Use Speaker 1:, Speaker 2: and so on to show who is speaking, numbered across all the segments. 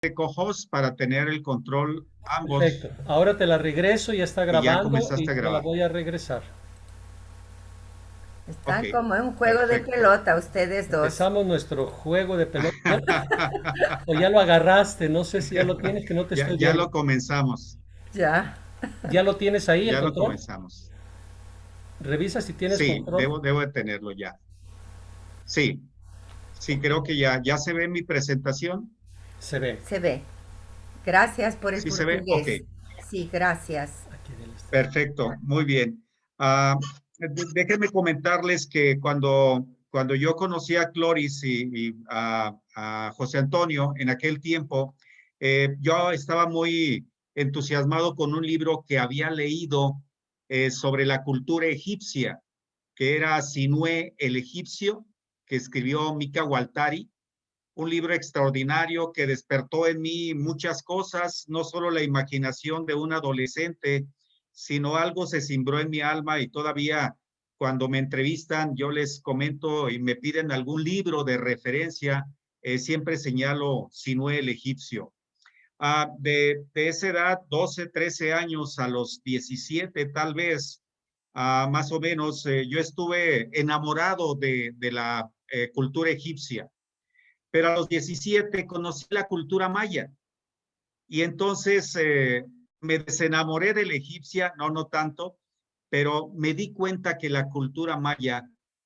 Speaker 1: de co-host para tener el control
Speaker 2: Perfecto.
Speaker 1: ambos
Speaker 2: Ahora te la regreso, ya está
Speaker 1: y ya
Speaker 2: grabando y
Speaker 1: comenzaste a
Speaker 2: te la
Speaker 1: grabar.
Speaker 2: voy a regresar.
Speaker 1: Ok,
Speaker 3: Están como en un juego de
Speaker 1: perfecto.
Speaker 3: pelota ustedes dos.
Speaker 2: Empezamos nuestro juego de pelota. O ya lo agarraste, no sé si ya lo tienes, que no te
Speaker 1: Ya,
Speaker 2: estoy
Speaker 1: ya
Speaker 2: viendo.
Speaker 1: lo comenzamos,
Speaker 3: Ya.
Speaker 2: ¿Ya lo tienes ahí, el
Speaker 1: ya lo
Speaker 2: control?
Speaker 1: comenzamos.
Speaker 2: Revisa si tienes
Speaker 1: Sí,
Speaker 2: control.
Speaker 1: debo de tenerlo ya. Sí, sí, creo que ya se ve mi presentación.
Speaker 2: Se ve.
Speaker 3: Se ve. Gracias por el
Speaker 1: Sí se ve, ok,
Speaker 3: portugués. Sí, gracias.
Speaker 2: Aquí del este.
Speaker 1: perfecto, muy bien. Ah, déjenme comentarles que cuando yo conocí a Cloris y a José Antonio en aquel tiempo, yo estaba muy entusiasmado con un libro que había leído sobre la cultura egipcia, que era Sinué el egipcio, que escribió Mika Waltari, un libro extraordinario que despertó en mí muchas cosas, no solo la imaginación de un adolescente, sino algo se cimbró en mi alma y todavía cuando me entrevistan, yo les comento y me piden algún libro de referencia, siempre señalo Sinué el egipcio. De esa edad, 12, 13 años a los 17 tal vez, más o menos, yo estuve enamorado de la cultura egipcia, pero a los 17 conocí la cultura maya y entonces me desenamoré de la egipcia, no tanto, pero me di cuenta que la cultura maya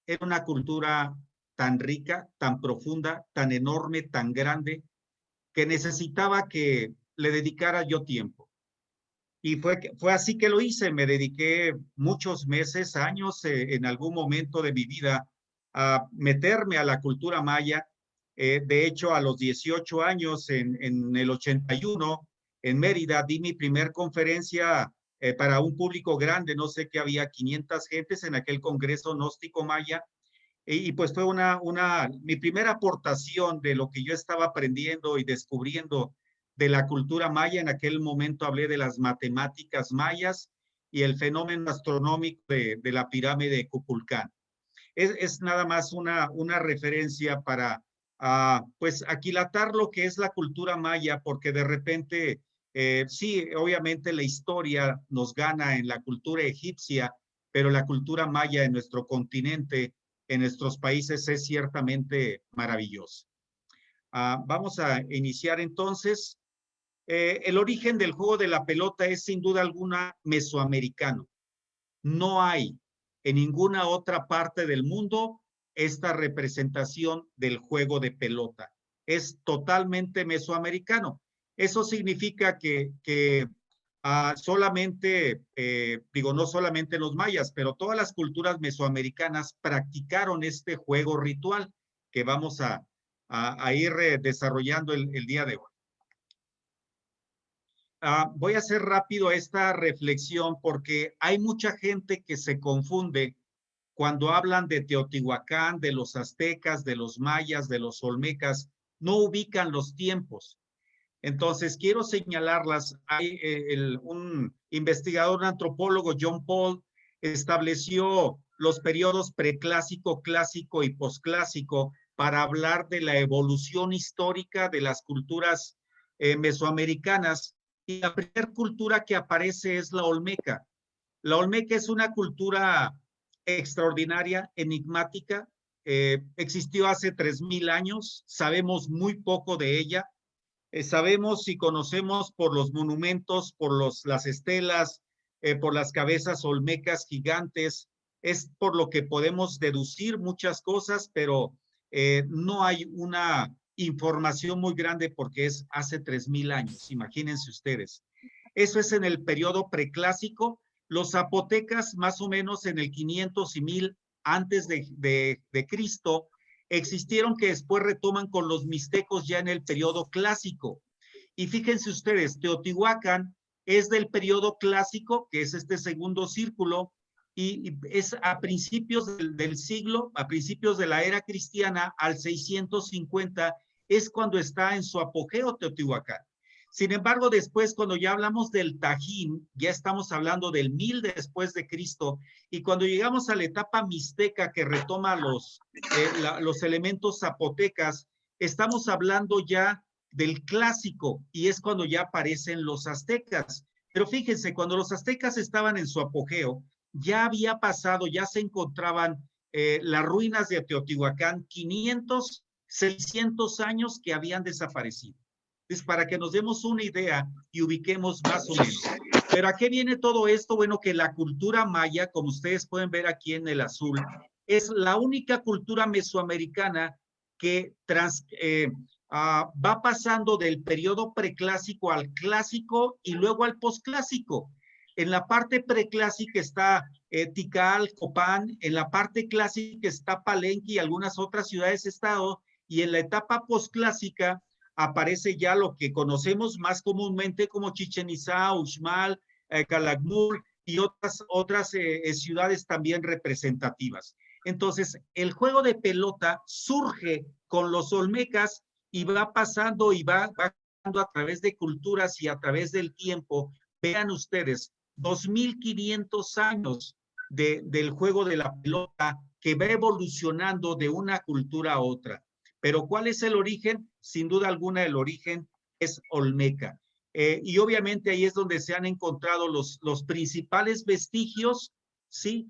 Speaker 1: era una cultura tan rica, tan profunda, tan enorme, tan grande, que necesitaba que le dedicara yo tiempo. Y fue así que lo hice, me dediqué muchos meses, años, en algún momento de mi vida a meterme a la cultura maya. De hecho, a los 18 años, en el 81, en Mérida, di mi primer conferencia para un público grande, no sé qué había, 500 gentes en aquel Congreso Gnóstico Maya, y pues fue mi primera aportación de lo que yo estaba aprendiendo y descubriendo de la cultura maya. En aquel momento hablé de las matemáticas mayas y el fenómeno astronómico de la pirámide de Kukulcán. Es nada más una referencia para, pues, aquilatar lo que es la cultura maya, porque de repente, sí, obviamente la historia nos gana en la cultura egipcia, pero la cultura maya en nuestro continente, en nuestros países, es ciertamente maravillosa. Vamos a iniciar entonces. El origen del juego de la pelota es sin duda alguna mesoamericano. No hay en ninguna otra parte del mundo esta representación del juego de pelota. Es totalmente mesoamericano. Eso significa que solamente, digo, no solamente los mayas, pero todas las culturas mesoamericanas practicaron este juego ritual que vamos a ir desarrollando el día de hoy. Voy a hacer rápido esta reflexión porque hay mucha gente que se confunde cuando hablan de Teotihuacán, de los aztecas, de los mayas, de los olmecas, no ubican los tiempos. Entonces, quiero señalarlas. Hay un investigador, un antropólogo, John Paul, estableció los periodos preclásico, clásico y posclásico para hablar de la evolución histórica de las culturas mesoamericanas. Y la primera cultura que aparece es la olmeca. La olmeca es una cultura extraordinaria, enigmática. Existió hace 3000 años, sabemos muy poco de ella. Sabemos y conocemos por los monumentos, por las estelas, por las cabezas olmecas gigantes, es por lo que podemos deducir muchas cosas, pero no hay una información muy grande porque es hace 3000 años, imagínense ustedes. Eso es en el periodo preclásico. Los zapotecas, más o menos en el 500 y 1000 antes de Cristo, existieron, que después retoman con los mixtecos ya en el periodo clásico. Y fíjense ustedes, Teotihuacán es del periodo clásico, que es este segundo círculo, y es a principios del siglo, a principios de la era cristiana, al 650, es cuando está en su apogeo Teotihuacán. Sin embargo, después, cuando ya hablamos del Tajín, ya estamos hablando del 1000 después de Cristo, y cuando llegamos a la etapa mixteca que retoma los elementos zapotecas, estamos hablando ya del clásico, y es cuando ya aparecen los aztecas. Pero fíjense, cuando los aztecas estaban en su apogeo, ya había pasado, ya se encontraban las ruinas de Teotihuacán, 500, 600 años que habían desaparecido. Entonces, para que nos demos una idea y ubiquemos más o menos. Pero ¿a qué viene todo esto? Bueno, que la cultura maya, como ustedes pueden ver aquí en el azul, es la única cultura mesoamericana que va pasando del periodo preclásico al clásico y luego al posclásico. En la parte preclásica está Tikal, Copán, en la parte clásica está Palenque y algunas otras ciudades-estado, y en la etapa posclásica aparece ya lo que conocemos más comúnmente como Chichén Itzá, Uxmal, Calakmul y otras ciudades también representativas. Entonces, el juego de pelota surge con los olmecas y va pasando y va pasando a través de culturas y a través del tiempo. Vean ustedes, 2500 años del juego de la pelota que va evolucionando de una cultura a otra. Pero ¿cuál es el origen? Sin duda alguna, el origen es olmeca. Y obviamente ahí es donde se han encontrado los principales vestigios, ¿sí?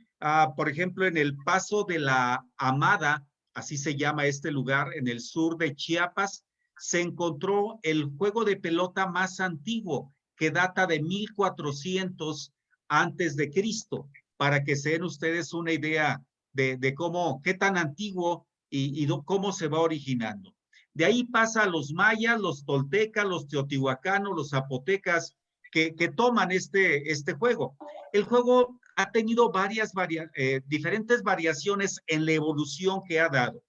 Speaker 1: Por ejemplo, en el Paso de la Amada, así se llama este lugar, en el sur de Chiapas, se encontró el juego de pelota más antiguo, que data de 1400 antes de Cristo, para que se den ustedes una idea de cómo, qué tan antiguo y cómo se va originando. De ahí pasa a los mayas, los toltecas, los teotihuacanos, los zapotecas, que toman este juego. El juego ha tenido diferentes variaciones en la evolución que ha dado.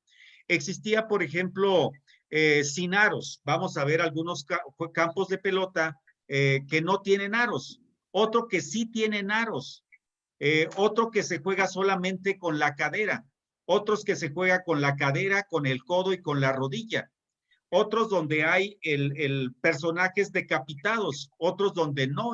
Speaker 1: Existía, por ejemplo, sin aros. Vamos a ver algunos campos de pelota que no tienen aros. Otro que sí tienen aros. Otro que se juega solamente con la cadera. Otros que se juega con la cadera, con el codo y con la rodilla. Otros donde hay personajes decapitados, otros donde no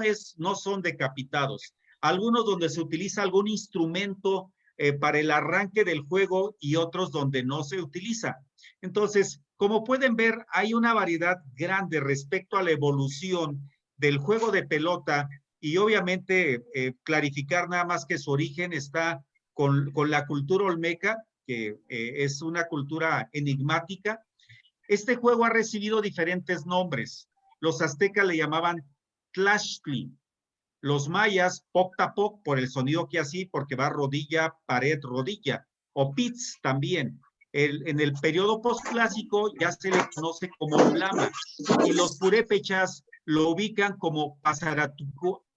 Speaker 1: son decapitados, algunos donde se utiliza algún instrumento para el arranque del juego y otros donde no se utiliza. Entonces, como pueden ver, hay una variedad grande respecto a la evolución del juego de pelota y obviamente clarificar nada más que su origen está con la cultura olmeca, que es una cultura enigmática. Este juego ha recibido diferentes nombres. Los aztecas le llamaban Tlachtli, los mayas Poctapoc por el sonido que así, porque va rodilla, pared, rodilla, o Pitz también. En el periodo postclásico ya se le conoce como ulama, y los purépechas lo ubican como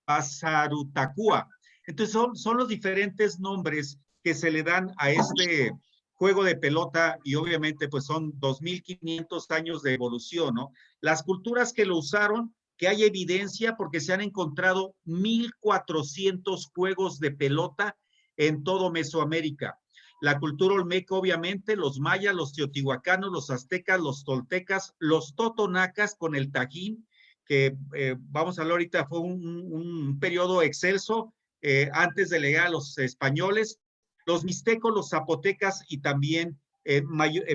Speaker 1: Pasarutacua. Entonces son los diferentes nombres que se le dan a este juego de pelota y obviamente pues son 2500 años de evolución, ¿no? Las culturas que lo usaron, que hay evidencia porque se han encontrado 1400 juegos de pelota en todo Mesoamérica. La cultura olmeca, obviamente, los mayas, los teotihuacanos, los aztecas, los toltecas, los totonacas con el tajín, que vamos a hablar ahorita, fue un periodo excelso antes de llegar a los españoles, los mixtecos, los zapotecas y también en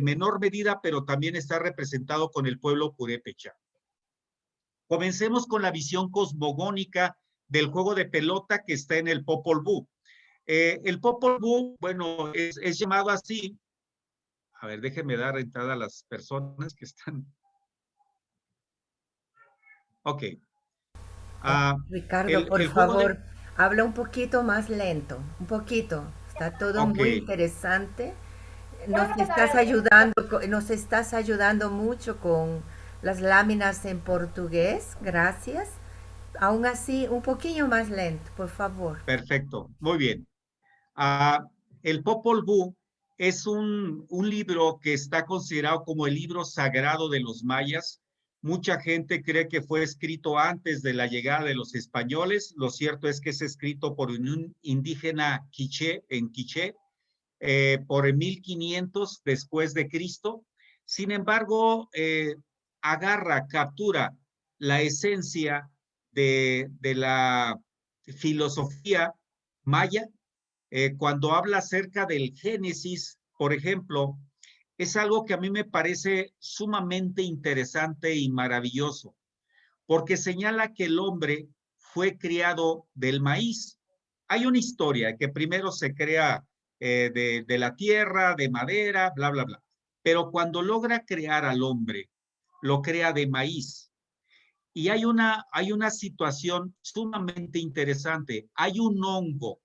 Speaker 1: menor medida, pero también está representado con el pueblo purépecha. Comencemos con la visión cosmogónica del juego de pelota que está en el Popol Vuh. El Popol Vuh, bueno, es llamado así. A ver, déjenme dar entrada a las personas que están. Ok.
Speaker 3: Ricardo, por favor, habla un poquito más lento, un poquito. Está todo muy interesante. Nos estás ayudando mucho con las láminas en portugués. Gracias. Aún así, un poquillo más lento, por favor.
Speaker 1: Perfecto, muy bien. El Popol Vuh es un libro que está considerado como el libro sagrado de los mayas. Mucha gente cree que fue escrito antes de la llegada de los españoles. Lo cierto es que es escrito por un indígena quiché, en quiché, por 1500 después de Cristo. Sin embargo, captura la esencia de la filosofía maya. Cuando habla acerca del Génesis, por ejemplo, es algo que a mí me parece sumamente interesante y maravilloso, porque señala que el hombre fue criado del maíz. Hay una historia que primero se crea de la tierra, de madera, bla, bla, bla. Pero cuando logra crear al hombre, lo crea de maíz. Y hay una situación sumamente interesante. Hay un hongo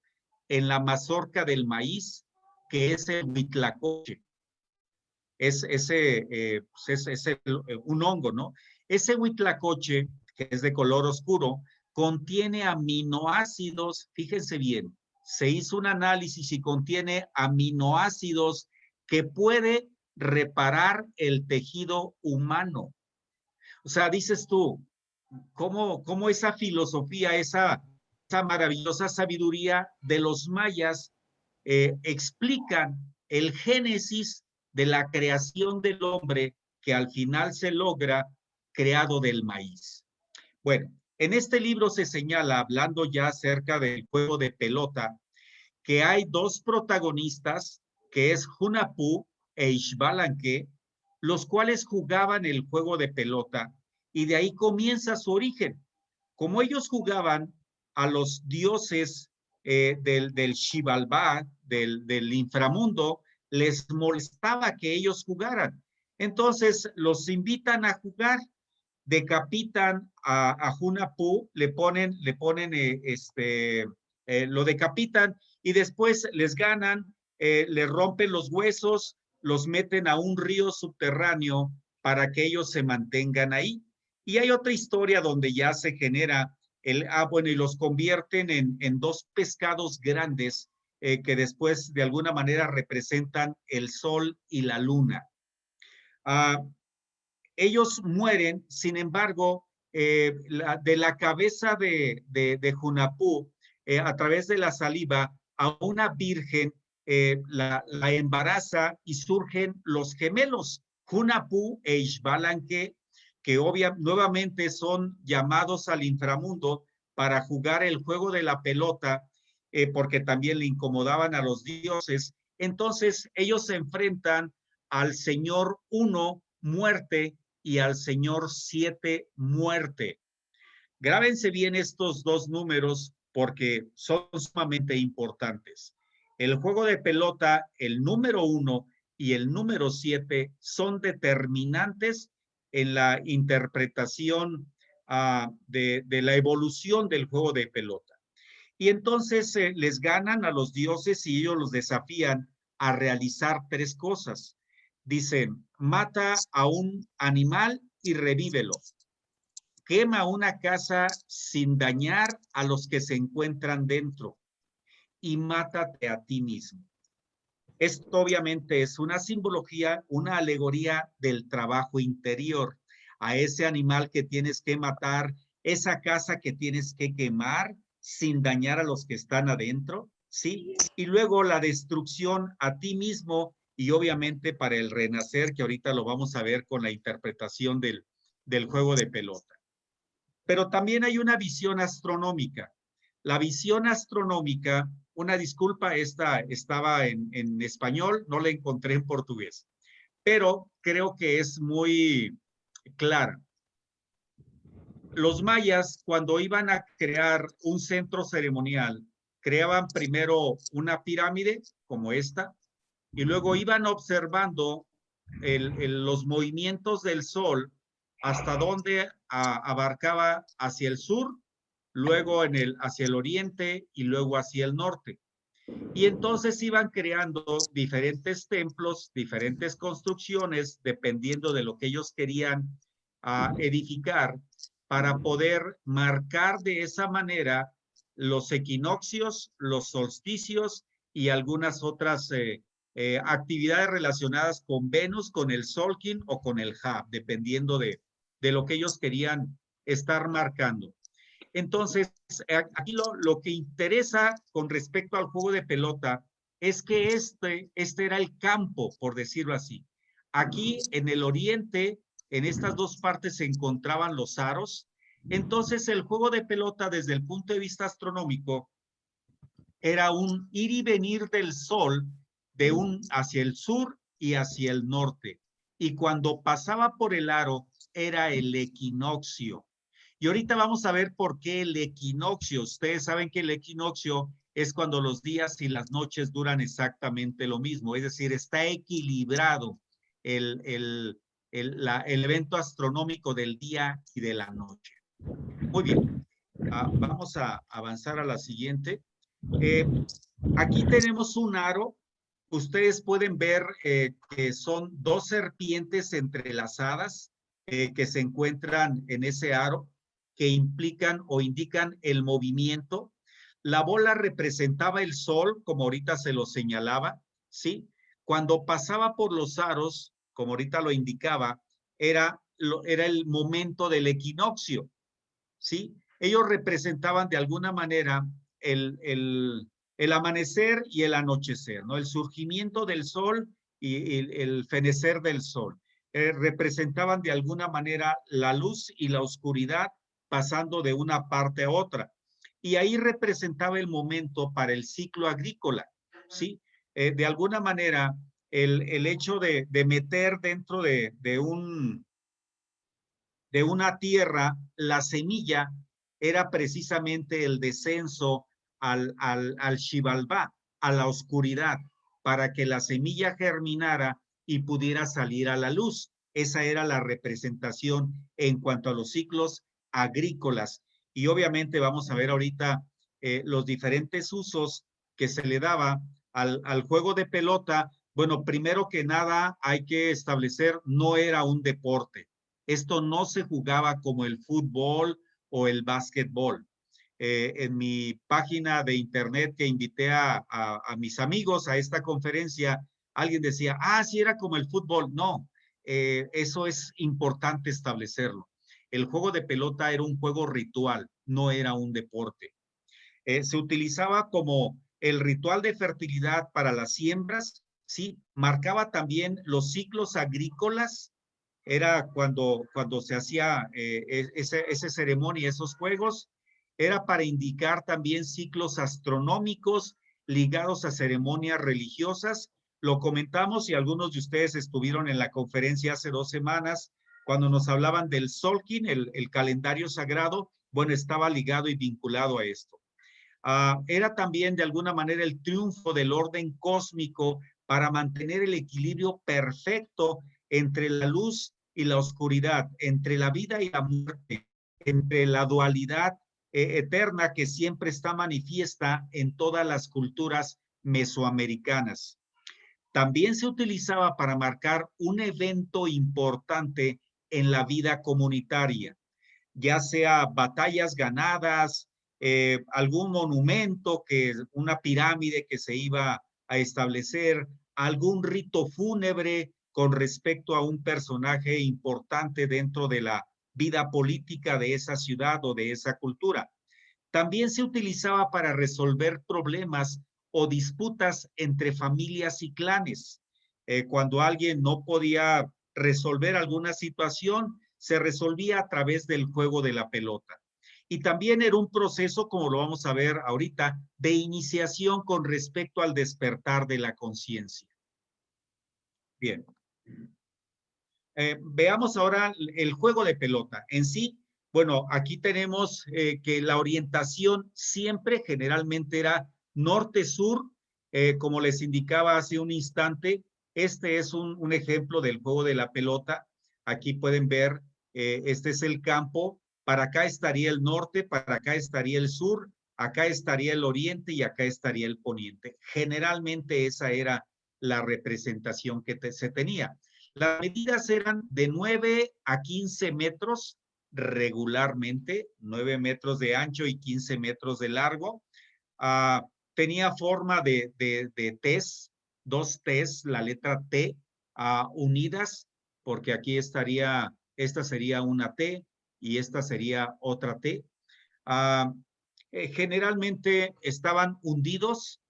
Speaker 1: en la mazorca del maíz que es el huitlacoche. Un hongo, ¿no? Ese huitlacoche, que es de color oscuro, contiene aminoácidos, fíjense bien, se hizo un análisis y contiene aminoácidos que puede reparar el tejido humano. O sea, dices tú, ¿cómo esa filosofía, esa maravillosa sabiduría de los mayas explican el génesis de la creación del hombre que al final se logra creado del maíz? Bueno, en este libro se señala, hablando ya acerca del juego de pelota, que hay dos protagonistas, que es Hunahpu e Ixbalanque, los cuales jugaban el juego de pelota y de ahí comienza su origen. Como ellos jugaban a los dioses del Xibalbá, del inframundo, les molestaba que ellos jugaran. Entonces los invitan a jugar, decapitan a Hunahpu, lo decapitan y después les ganan, les rompen los huesos, los meten a un río subterráneo para que ellos se mantengan ahí. Y hay otra historia donde ya se genera bueno, y los convierten en dos pescados grandes que después de alguna manera representan el sol y la luna. Ellos mueren, sin embargo, de la cabeza de Hunahpu, a través de la saliva, a una virgen la embaraza y surgen los gemelos, Hunahpu e Ixbalanque, que nuevamente son llamados al inframundo para jugar el juego de la pelota, porque también le incomodaban a los dioses. Entonces ellos se enfrentan al Señor 1, muerte, y al Señor 7, muerte. Grábense bien estos dos números porque son sumamente importantes. El juego de pelota, el número 1 y el número 7 son determinantes en la interpretación de la evolución del juego de pelota. Y entonces les ganan a los dioses y ellos los desafían a realizar tres cosas. Dicen, mata a un animal y revívelo. Quema una casa sin dañar a los que se encuentran dentro. Y mátate a ti mismo. Esto obviamente es una simbología, una alegoría del trabajo interior. A ese animal que tienes que matar, esa casa que tienes que quemar sin dañar a los que están adentro, ¿sí? Y luego la destrucción a ti mismo y obviamente para el renacer, que ahorita lo vamos a ver con la interpretación del juego de pelota. Pero también hay una visión astronómica. La visión astronómica, una disculpa, esta estaba en español, no la encontré en portugués, pero creo que es muy clara. Los mayas, cuando iban a crear un centro ceremonial, creaban primero una pirámide como esta, y luego iban observando los movimientos del sol hasta donde abarcaba hacia el sur, luego hacia el oriente y luego hacia el norte. Y entonces iban creando diferentes templos, diferentes construcciones, dependiendo de lo que ellos querían edificar, para poder marcar de esa manera los equinoccios, los solsticios y algunas otras actividades relacionadas con Venus, con el Solkin o con el Ja, dependiendo de lo que ellos querían estar marcando. Entonces, aquí lo que interesa con respecto al juego de pelota es que este era el campo, por decirlo así. Aquí en el oriente, en estas dos partes se encontraban los aros. Entonces, el juego de pelota desde el punto de vista astronómico era un ir y venir del sol hacia el sur y hacia el norte. Y cuando pasaba por el aro, era el equinoccio. Y ahorita vamos a ver por qué el equinoccio. Ustedes saben que el equinoccio es cuando los días y las noches duran exactamente lo mismo, es decir, está equilibrado el evento astronómico del día y de la noche. Muy bien, vamos a avanzar a la siguiente. Aquí tenemos un aro. Ustedes pueden ver que son dos serpientes entrelazadas que se encuentran en ese aro, que implican o indican el movimiento. La bola representaba el sol, como ahorita se lo señalaba, ¿sí? Cuando pasaba por los aros, como ahorita lo indicaba, era el momento del equinoccio, ¿sí? Ellos representaban de alguna manera el amanecer y el anochecer, ¿no? El surgimiento del sol y el fenecer del sol. Representaban de alguna manera la luz y la oscuridad pasando de una parte a otra. Y ahí representaba el momento para el ciclo agrícola, ¿sí? De alguna manera, el hecho de meter dentro de una tierra, la semilla era precisamente el descenso al Xibalbá, a la oscuridad, para que la semilla germinara y pudiera salir a la luz. Esa era la representación en cuanto a los ciclos agrícolas. Y obviamente vamos a ver ahorita los diferentes usos que se le daba al juego de pelota. Bueno, primero que nada hay que establecer, no era un deporte. Esto no se jugaba como el fútbol o el básquetbol. En mi página de internet que invité a mis amigos a esta conferencia, alguien decía, sí era como el fútbol. No, eso es importante establecerlo. El juego de pelota era un juego ritual, no era un deporte. Se utilizaba como el ritual de fertilidad para las siembras, ¿sí? Marcaba también los ciclos agrícolas. Era cuando se hacía esa ceremonia, esos juegos, era para indicar también ciclos astronómicos ligados a ceremonias religiosas. Lo comentamos y algunos de ustedes estuvieron en la conferencia hace 2 semanas, cuando nos hablaban del Solkin, el calendario sagrado. Bueno, estaba ligado y vinculado a esto. Era también de alguna manera el triunfo del orden cósmico para mantener el equilibrio perfecto entre la luz y la oscuridad, entre la vida y la muerte, entre la dualidad eterna que siempre está manifiesta en todas las culturas mesoamericanas. También se utilizaba para marcar un evento importante en la vida comunitaria, ya sea batallas ganadas, algún monumento, una pirámide que se iba a establecer, algún rito fúnebre con respecto a un personaje importante dentro de la vida política de esa ciudad o de esa cultura. También se utilizaba para resolver problemas o disputas entre familias y clanes. Cuando alguien no podía resolver alguna situación, se resolvía a través del juego de la pelota. Y también era un proceso, como lo vamos a ver ahorita, de iniciación con respecto al despertar de la conciencia. Bien. Veamos ahora el juego de pelota. En sí, bueno, aquí tenemos que la orientación siempre generalmente era norte-sur, como les indicaba hace un instante. Este es un ejemplo del juego de la pelota. Aquí pueden ver, este es el campo. Para acá estaría el norte, para acá estaría el sur, acá estaría el oriente y acá estaría el poniente. Generalmente esa era la representación que se tenía. Las medidas eran de 9 a 15 metros regularmente, 9 metros de ancho y 15 metros de largo. Tenía forma de T's, 2 T's, la letra T unidas, porque aquí estaría, esta sería una T y esta sería otra T. Generalmente estaban hundidos.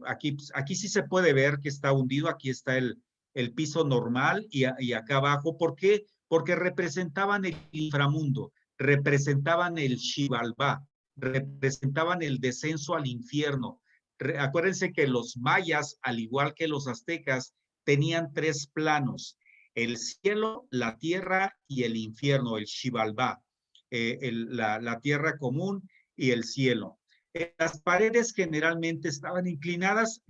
Speaker 1: Aquí sí se puede ver que está hundido, aquí está el piso normal y acá abajo. ¿Por qué? Porque representaban el inframundo, representaban el Xibalbá, representaban el descenso al infierno. Acuérdense que los mayas, al igual que los aztecas, tenían 3 planos: el cielo, la tierra y el infierno, el Xibalbá, la tierra común y el cielo. Las paredes generalmente estaban inclinadas,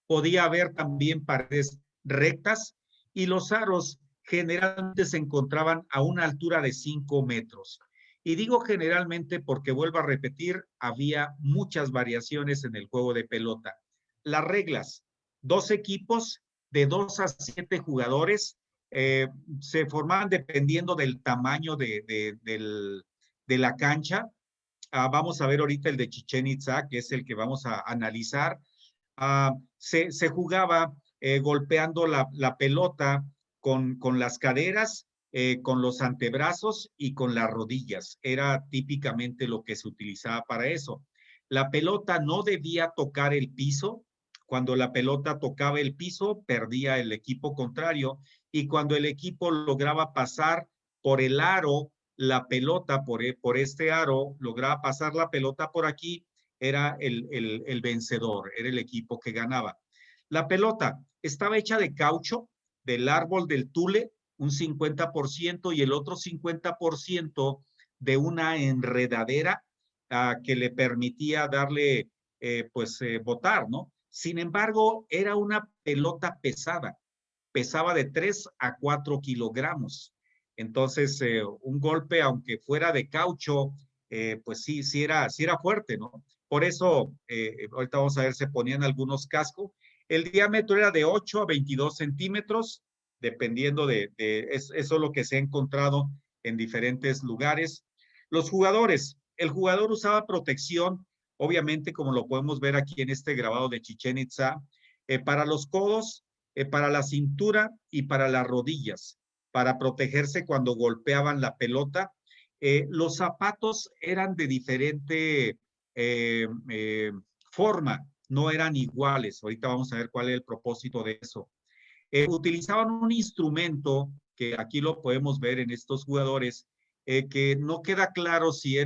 Speaker 1: podía haber también paredes rectas, y los aros generalmente se encontraban a una altura de 5 metros. Y digo generalmente porque, vuelvo a repetir, había muchas variaciones en el juego de pelota. Las reglas: 2 equipos de 2 a 7 jugadores, se formaban dependiendo del tamaño de la cancha. Vamos a ver ahorita el de Chichén Itzá, que es el que vamos a analizar. Se jugaba golpeando la pelota con las caderas, con los antebrazos y con las rodillas. Era típicamente lo que se utilizaba para eso. La pelota no debía tocar el piso. Cuando la pelota tocaba el piso, perdía el equipo contrario, y cuando el equipo lograba pasar por el aro, la pelota, por este aro, lograba pasar la pelota por aquí, era el vencedor, era el equipo que ganaba. La pelota estaba hecha de caucho, del árbol del tule, un 50%, y el otro 50% de una enredadera que le permitía darle, botar, ¿no? Sin embargo, era una pelota pesada, pesaba de 3 a 4 kilogramos. Entonces, un golpe, aunque fuera de caucho, pues sí era fuerte, ¿no? Por eso, ahorita vamos a ver, se ponían algunos cascos. El diámetro era de 8 a 22 centímetros, dependiendo eso es lo que se ha encontrado en diferentes lugares. Los jugadores: el jugador usaba protección, obviamente, como lo podemos ver aquí en este grabado de Chichén Itzá, para los codos, para la cintura y para las rodillas, para protegerse cuando golpeaban la pelota. Los zapatos eran de diferente forma, no eran iguales. Ahorita vamos a ver cuál es el propósito de eso. Utilizaban un instrumento que aquí lo podemos ver en estos jugadores, que no queda claro si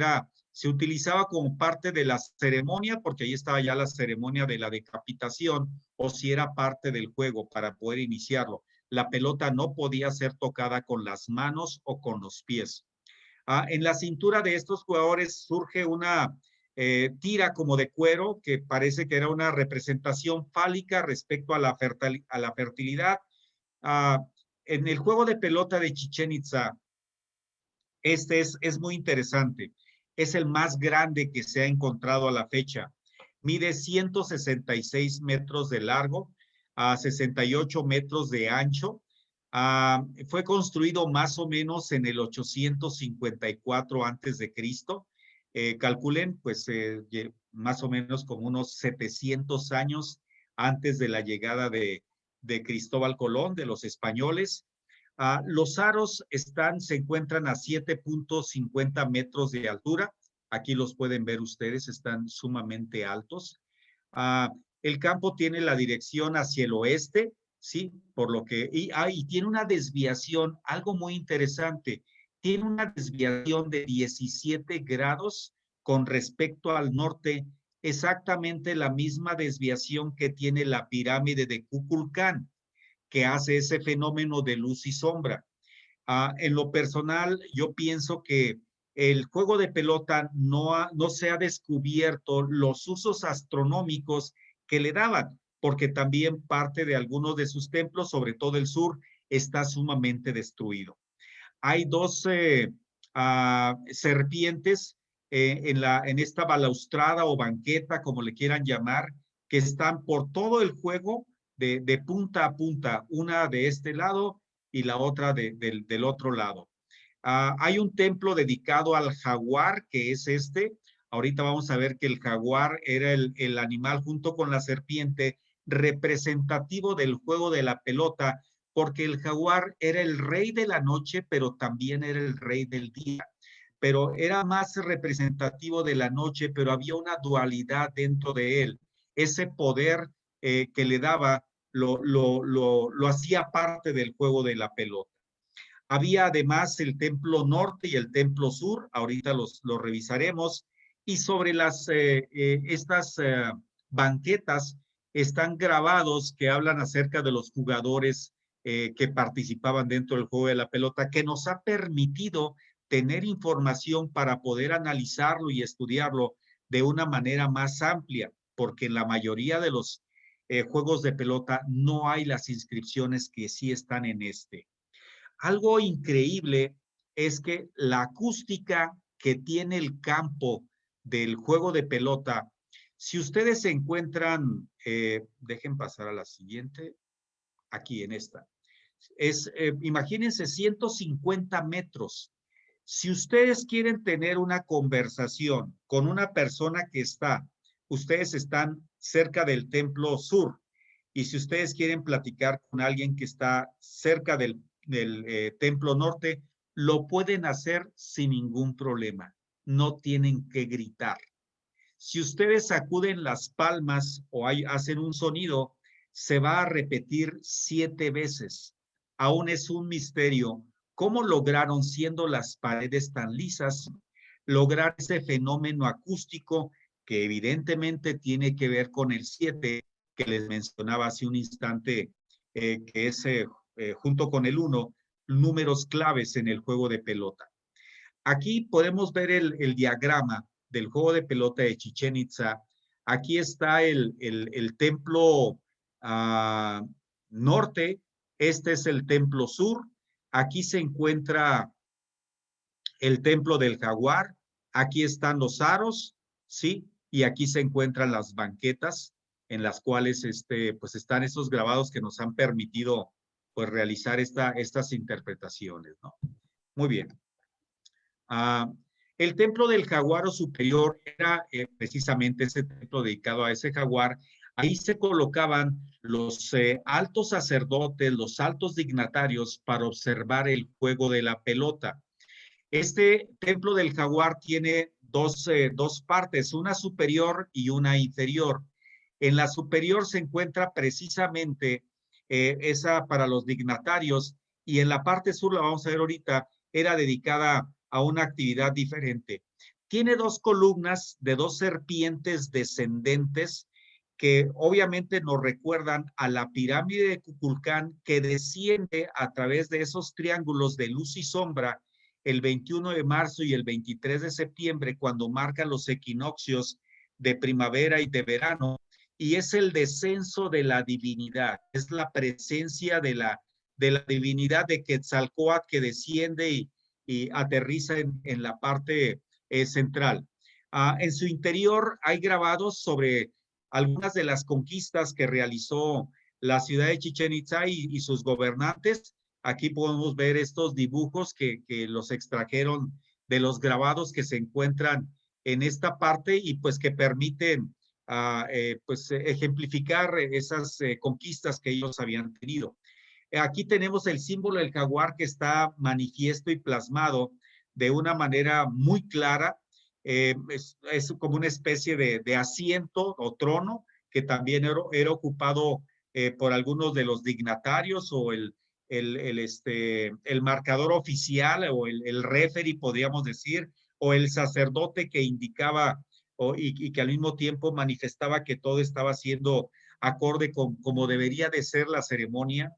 Speaker 1: se utilizaba como parte de la ceremonia, porque ahí estaba ya la ceremonia de la decapitación, o si era parte del juego para poder iniciarlo. La pelota no podía ser tocada con las manos o con los pies. En la cintura de estos jugadores surge una tira como de cuero, que parece que era una representación fálica respecto a la fertilidad. En el juego de pelota de Chichén Itzá, este es muy interesante. Es el más grande que se ha encontrado a la fecha. Mide 166 metros de largo, a 68 metros de ancho. Fue construido más o menos en el 854 antes de Cristo. Calculen, pues, más o menos como unos 700 años antes de la llegada de Cristóbal Colón, de los españoles. Los aros se encuentran a 7.50 metros de altura. Aquí los pueden ver ustedes, están sumamente altos. El campo tiene la dirección hacia el oeste, ¿sí? Por lo que, y tiene una desviación, algo muy interesante, tiene una desviación de 17 grados con respecto al norte, exactamente la misma desviación que tiene la pirámide de Kukulcán, que hace ese fenómeno de luz y sombra. En lo personal, yo pienso que el juego de pelota no se ha descubierto los usos astronómicos que le daban, porque también parte de algunos de sus templos, sobre todo el sur, está sumamente destruido. Hay 2 serpientes en esta balaustrada o banqueta, como le quieran llamar, que están por todo el juego de punta a punta, una de este lado y la otra del otro lado. Hay un templo dedicado al jaguar, que es este. Ahorita vamos a ver que el jaguar era el animal, junto con la serpiente, representativo del juego de la pelota, porque el jaguar era el rey de la noche, pero también era el rey del día. Pero era más representativo de la noche, pero había una dualidad dentro de él. Ese poder que le daba lo hacía parte del juego de la pelota. Había además el templo norte y el templo sur, ahorita los revisaremos, y sobre estas banquetas están grabados que hablan acerca de los jugadores que participaban dentro del juego de la pelota, que nos ha permitido tener información para poder analizarlo y estudiarlo de una manera más amplia, porque en la mayoría de los juegos de pelota no hay las inscripciones que sí están en este. Algo increíble es que la acústica que tiene el campo del juego de pelota, si ustedes se encuentran, dejen pasar a la siguiente, aquí en esta, imagínense 150 metros. Si ustedes quieren tener una conversación con una persona que ustedes están cerca del Templo Sur, y si ustedes quieren platicar con alguien que está cerca del Templo Norte, lo pueden hacer sin ningún problema. No tienen que gritar. Si ustedes sacuden las palmas o hacen un sonido, se va a repetir 7 veces. Aún es un misterio cómo lograron, siendo las paredes tan lisas, lograr ese fenómeno acústico que evidentemente tiene que ver con el 7 que les mencionaba hace un instante, que es junto con el 1, números claves en el juego de pelota. Aquí podemos ver el diagrama del juego de pelota de Chichén Itzá. Aquí está el templo norte, este es el templo sur, aquí se encuentra el templo del jaguar, aquí están los aros, ¿sí? Y aquí se encuentran las banquetas en las cuales pues están esos grabados que nos han permitido pues realizar estas interpretaciones, ¿no? Muy bien. El templo del jaguar o superior era precisamente ese templo dedicado a ese jaguar. Ahí se colocaban los altos sacerdotes, los altos dignatarios para observar el juego de la pelota. Este templo del jaguar tiene dos partes, una superior y una inferior. En la superior se encuentra precisamente esa para los dignatarios, y en la parte sur, la vamos a ver ahorita, era dedicada a una actividad diferente. Tiene 2 columnas de 2 serpientes descendentes que obviamente nos recuerdan a la pirámide de Kukulcán, que desciende a través de esos triángulos de luz y sombra el 21 de marzo y el 23 de septiembre, cuando marcan los equinoccios de primavera y de verano, y es el descenso de la divinidad, es la presencia de la divinidad de Quetzalcóatl que desciende y aterriza en la parte central. En su interior hay grabados sobre algunas de las conquistas que realizó la ciudad de Chichén Itzá y sus gobernantes. Aquí podemos ver estos dibujos que los extrajeron de los grabados que se encuentran en esta parte y pues que permiten pues ejemplificar esas conquistas que ellos habían tenido. Aquí tenemos el símbolo del jaguar que está manifiesto y plasmado de una manera muy clara. Es como una especie de asiento o trono que también era ocupado por algunos de los dignatarios o el marcador oficial o el referee, podríamos decir, o el sacerdote que indicaba y que al mismo tiempo manifestaba que todo estaba siendo acorde con como debería de ser la ceremonia.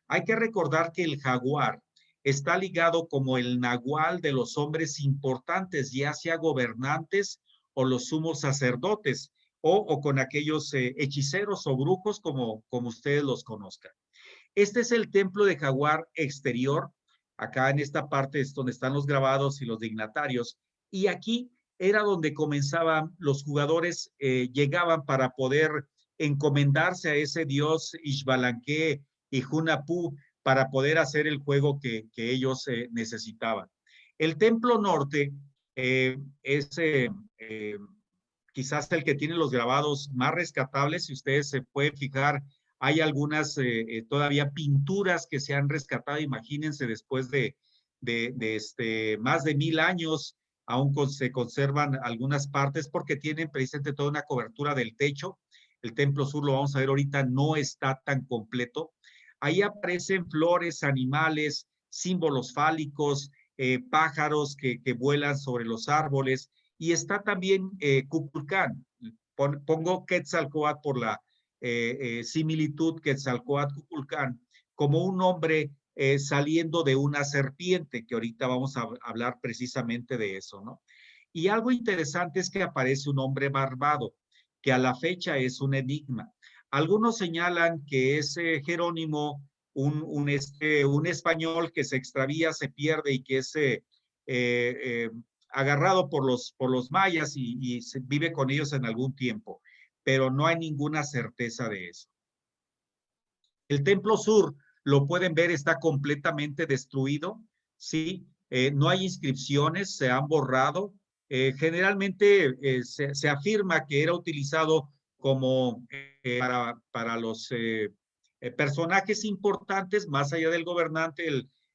Speaker 1: Hay que recordar que el jaguar está ligado como el nahual de los hombres importantes, ya sea gobernantes o los sumos sacerdotes, o con aquellos hechiceros o brujos como ustedes los conozcan. Este es el templo de jaguar exterior. Acá en esta parte es donde están los grabados y los dignatarios. Y aquí era donde comenzaban los jugadores, llegaban para poder encomendarse a ese dios Ixbalanque y Hunapú para poder hacer el juego que ellos necesitaban. El templo norte es quizás el que tiene los grabados más rescatables. Si ustedes se pueden fijar, hay algunas todavía pinturas que se han rescatado. Imagínense, después de más de 1000 años, aún se conservan algunas partes porque tienen precisamente toda una cobertura del techo. El templo sur, lo vamos a ver ahorita, no está tan completo. Ahí aparecen flores, animales, símbolos fálicos, pájaros que vuelan sobre los árboles, y está también Kukulcán. Pongo Quetzalcóatl similitud Quetzalcóatl Kukulcán como un hombre saliendo de una serpiente, que ahorita vamos a hablar precisamente de eso, ¿no? Y algo interesante es que aparece un hombre barbado, que a la fecha es un enigma. Algunos señalan que es Jerónimo, un español que se extravía, se pierde y que es agarrado por los mayas y vive con ellos en algún tiempo, pero no hay ninguna certeza de eso. El templo sur, lo pueden ver, está completamente destruido, ¿sí? No hay inscripciones, se han borrado. Generalmente se afirma que era utilizado como para los personajes importantes, más allá del gobernante,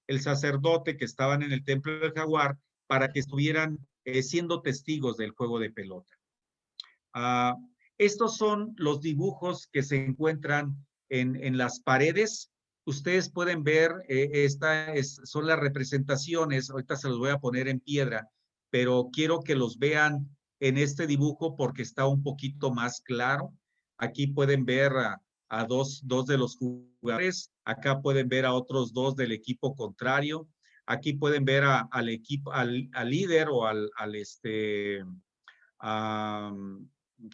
Speaker 1: el sacerdote que estaban en el templo del jaguar, para que estuvieran siendo testigos del juego de pelota. Estos son los dibujos que se encuentran en las paredes. Ustedes pueden ver, son las representaciones, ahorita se los voy a poner en piedra, pero quiero que los vean en este dibujo porque está un poquito más claro. Aquí pueden ver a dos de los jugadores, acá pueden ver a otros dos del equipo contrario, aquí pueden ver al equipo, al líder o al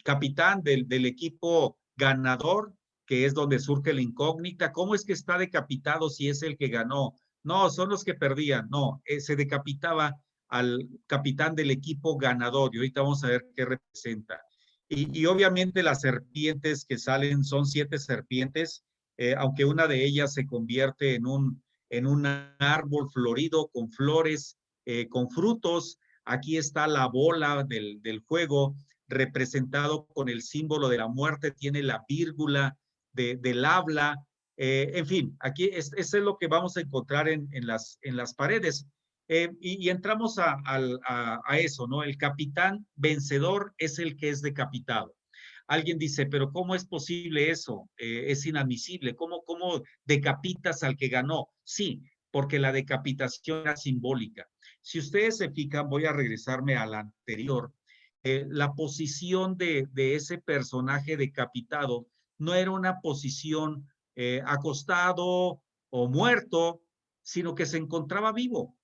Speaker 1: capitán del equipo ganador, que es donde surge la incógnita. ¿Cómo es que está decapitado si es el que ganó? No, son los que perdían. No, se decapitaba al capitán del equipo ganador y ahorita vamos a ver qué representa. Y obviamente las serpientes que salen son 7 serpientes, aunque una de ellas se convierte en un árbol florido con flores, con frutos. Aquí está la bola del juego representado con el símbolo de la muerte, tiene la vírgula del habla, en fin, aquí eso es lo que vamos a encontrar en las paredes. Y entramos a eso, ¿no? El capitán vencedor es el que es decapitado. Alguien dice, pero ¿cómo es posible eso? Es inadmisible. ¿Cómo decapitas al que ganó? Sí, porque la decapitación era simbólica. Si ustedes se fijan, voy a regresarme a la anterior, la posición de ese personaje decapitado no era una posición acostado o muerto, sino que se encontraba vivo.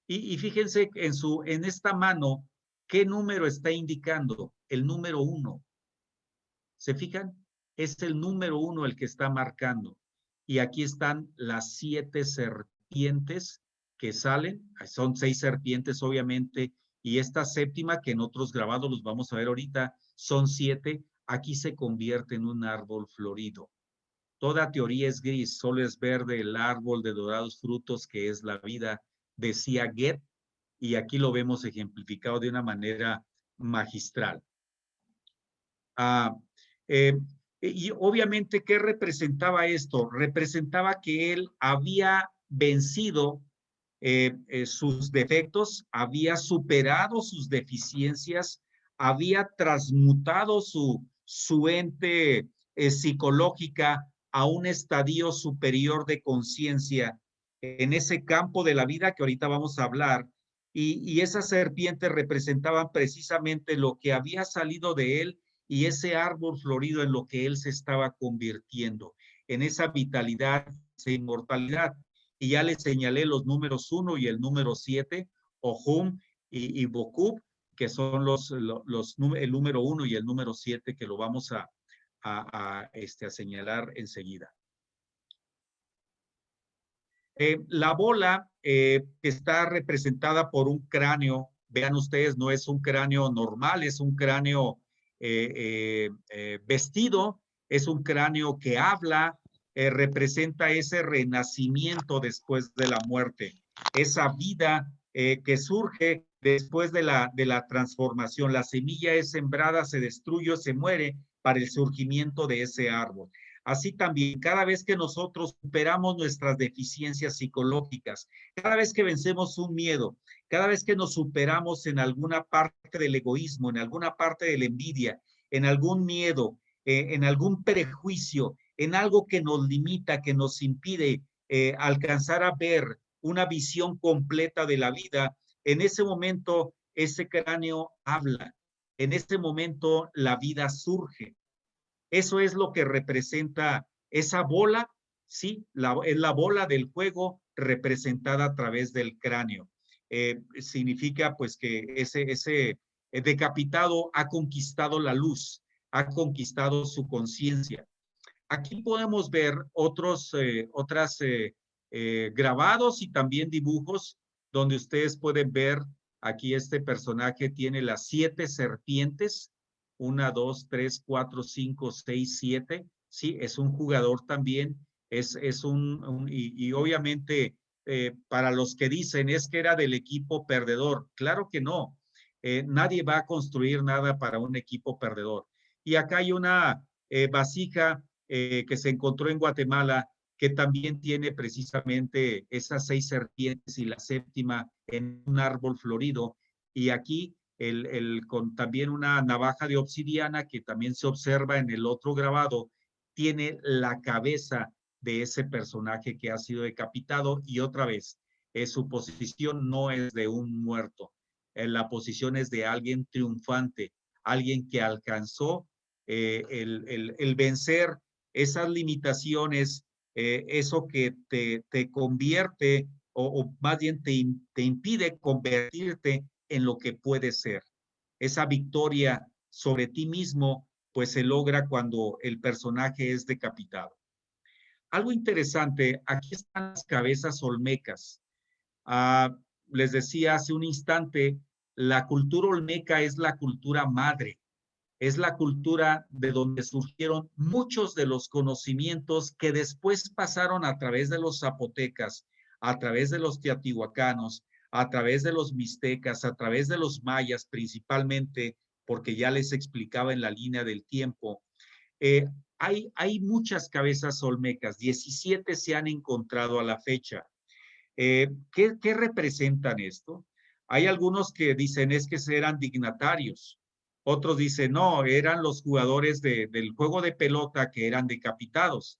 Speaker 1: Y fíjense en esta mano, ¿qué número está indicando? El número 1. ¿Se fijan? Es el número 1 el que está marcando. Y aquí están las 7 serpientes que salen. Son 6 serpientes, obviamente, y esta séptima, que en otros grabados los vamos a ver ahorita, son 7, aquí se convierte en un árbol florido. Toda teoría es gris, solo es verde el árbol de dorados frutos que es la vida, decía Goethe, y aquí lo vemos ejemplificado de una manera magistral. Y obviamente, ¿qué representaba esto? Representaba que él había vencido sus defectos, había superado sus deficiencias, había transmutado su ente psicológica a un estadio superior de conciencia en ese campo de la vida que ahorita vamos a hablar. Y esas serpientes representaban precisamente lo que había salido de él y ese árbol florido en lo que él se estaba convirtiendo, en esa vitalidad, esa inmortalidad. Y ya les señalé los números 1 y el número 7, Ohum y Bokub, que son el número 1 y el número 7, que lo vamos a señalar enseguida. La bola que está representada por un cráneo, vean ustedes, no es un cráneo normal, es un cráneo vestido, es un cráneo que habla, representa ese renacimiento después de la muerte, esa vida que surge después de la transformación. La semilla es sembrada, se destruye, se muere para el surgimiento de ese árbol. Así también, cada vez que nosotros superamos nuestras deficiencias psicológicas, cada vez que vencemos un miedo, cada vez que nos superamos en alguna parte del egoísmo, en alguna parte de la envidia, en algún miedo, en algún prejuicio, en algo que nos limita, que nos impide alcanzar a ver una visión completa de la vida, en ese momento ese cráneo habla, en ese momento la vida surge. Eso es lo que representa esa bola, sí, es la bola del juego representada a través del cráneo. Significa pues que ese decapitado ha conquistado la luz, ha conquistado su conciencia. Aquí podemos ver otros grabados y también dibujos donde ustedes pueden ver, aquí este personaje tiene las 7 serpientes, 1, 2, 3, 4, 5, 6, 7, sí, es un jugador también, y obviamente para los que dicen es que era del equipo perdedor, claro que no, nadie va a construir nada para un equipo perdedor. Y acá hay una vasija que se encontró en Guatemala, que también tiene precisamente esas 6 serpientes y la 7ª en un árbol florido. Y aquí con también una navaja de obsidiana que también se observa en el otro grabado, tiene la cabeza de ese personaje que ha sido decapitado y otra vez, su posición no es de un muerto, la posición es de alguien triunfante, alguien que alcanzó el vencer esas limitaciones, eso que te convierte o más bien te impide convertirte en lo que puedes ser. Esa victoria sobre ti mismo, pues se logra cuando el personaje es decapitado. Algo interesante, aquí están las cabezas olmecas. Les decía hace un instante, la cultura olmeca es la cultura madre, es la cultura de donde surgieron muchos de los conocimientos que después pasaron a través de los zapotecas, a través de los teotihuacanos, a través de los mixtecas, a través de los mayas principalmente, porque ya les explicaba en la línea del tiempo. Hay muchas cabezas olmecas, 17 se han encontrado a la fecha. ¿Qué representan esto? Hay algunos que dicen es que eran dignatarios, otros dicen no, eran los jugadores del juego de pelota que eran decapitados.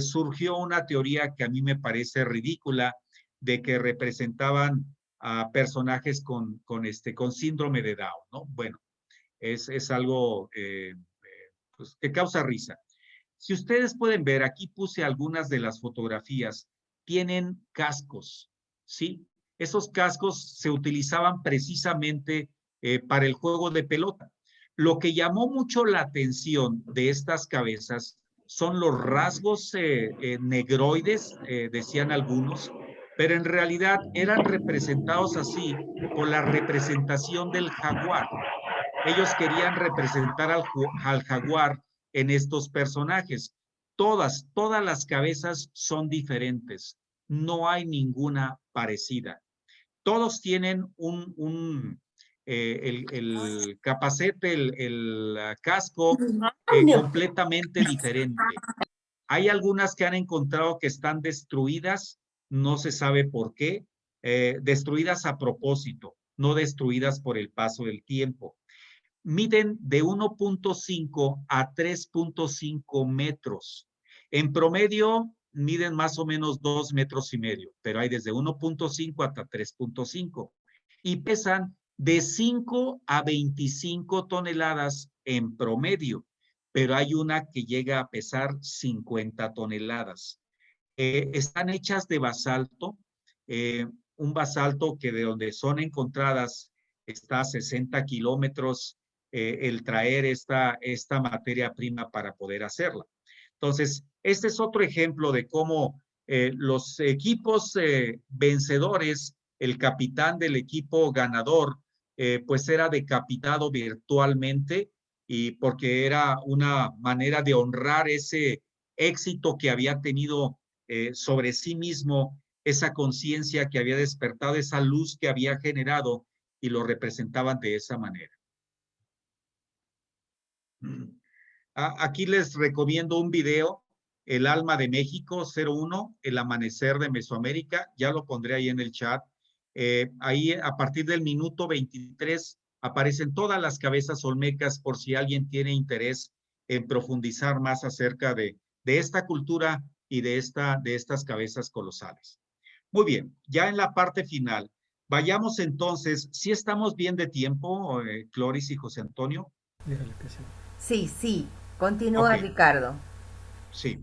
Speaker 1: Surgió una teoría que a mí me parece ridícula de que representaban a personajes con síndrome de Down, ¿no? Bueno, es algo pues, que causa risa. Si ustedes pueden ver, aquí puse algunas de las fotografías, tienen cascos, ¿sí? Esos cascos se utilizaban precisamente para el juego de pelota. Lo que llamó mucho la atención de estas cabezas son los rasgos negroides, decían algunos, pero en realidad eran representados así por la representación del jaguar. Ellos querían representar al jaguar en estos personajes. Todas las cabezas son diferentes. No hay ninguna parecida. Todos tienen el capacete, el casco completamente diferente. Hay algunas que han encontrado que están destruidas, no se sabe por qué, destruidas a propósito, no destruidas por el paso del tiempo. Miden de 1.5 a 3.5 metros. En promedio miden más o menos 2,5 metros, pero hay desde 1.5 hasta 3.5 y pesan de 5 a 25 toneladas en promedio, pero hay una que llega a pesar 50 toneladas. Están hechas de basalto, un basalto que de donde son encontradas está a 60 kilómetros el traer esta materia prima para poder hacerla. Entonces, este es otro ejemplo de cómo los equipos vencedores, el capitán del equipo ganador, pues era decapitado virtualmente y porque era una manera de honrar ese éxito que había tenido sobre sí mismo, esa conciencia que había despertado, esa luz que había generado y lo representaban de esa manera. Aquí les recomiendo un video, El alma de México 01, El amanecer de Mesoamérica, ya lo pondré ahí en el chat. Ahí a partir del minuto 23 aparecen todas las cabezas olmecas por si alguien tiene interés en profundizar más acerca de esta cultura y de estas cabezas colosales. Muy bien, ya en la parte final, vayamos entonces, ¿sí estamos bien de tiempo, Cloris y José Antonio?
Speaker 2: Dígale que sí.
Speaker 3: Sí, sí. Continúa,
Speaker 1: Ok,
Speaker 3: Ricardo.
Speaker 1: sí.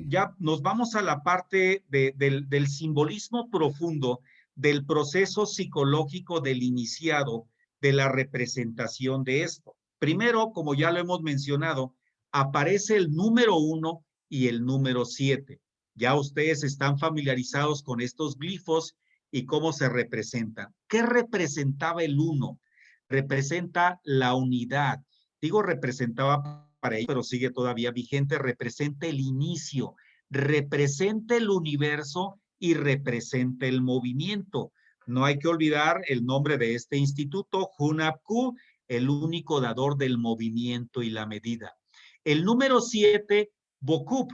Speaker 1: Ya nos vamos a la parte del simbolismo profundo del proceso psicológico del iniciado, de la representación de esto. Primero, como ya lo hemos mencionado, aparece el número 1 y el número 7. Ya ustedes están familiarizados con estos glifos y cómo se representan. ¿Qué representaba el 1? Representa la unidad. Digo representaba para ello, pero sigue todavía vigente, representa el inicio, representa el universo y representa el movimiento. No hay que olvidar el nombre de este instituto, Hunapku, el único dador del movimiento y la medida. El número 7, Bokup,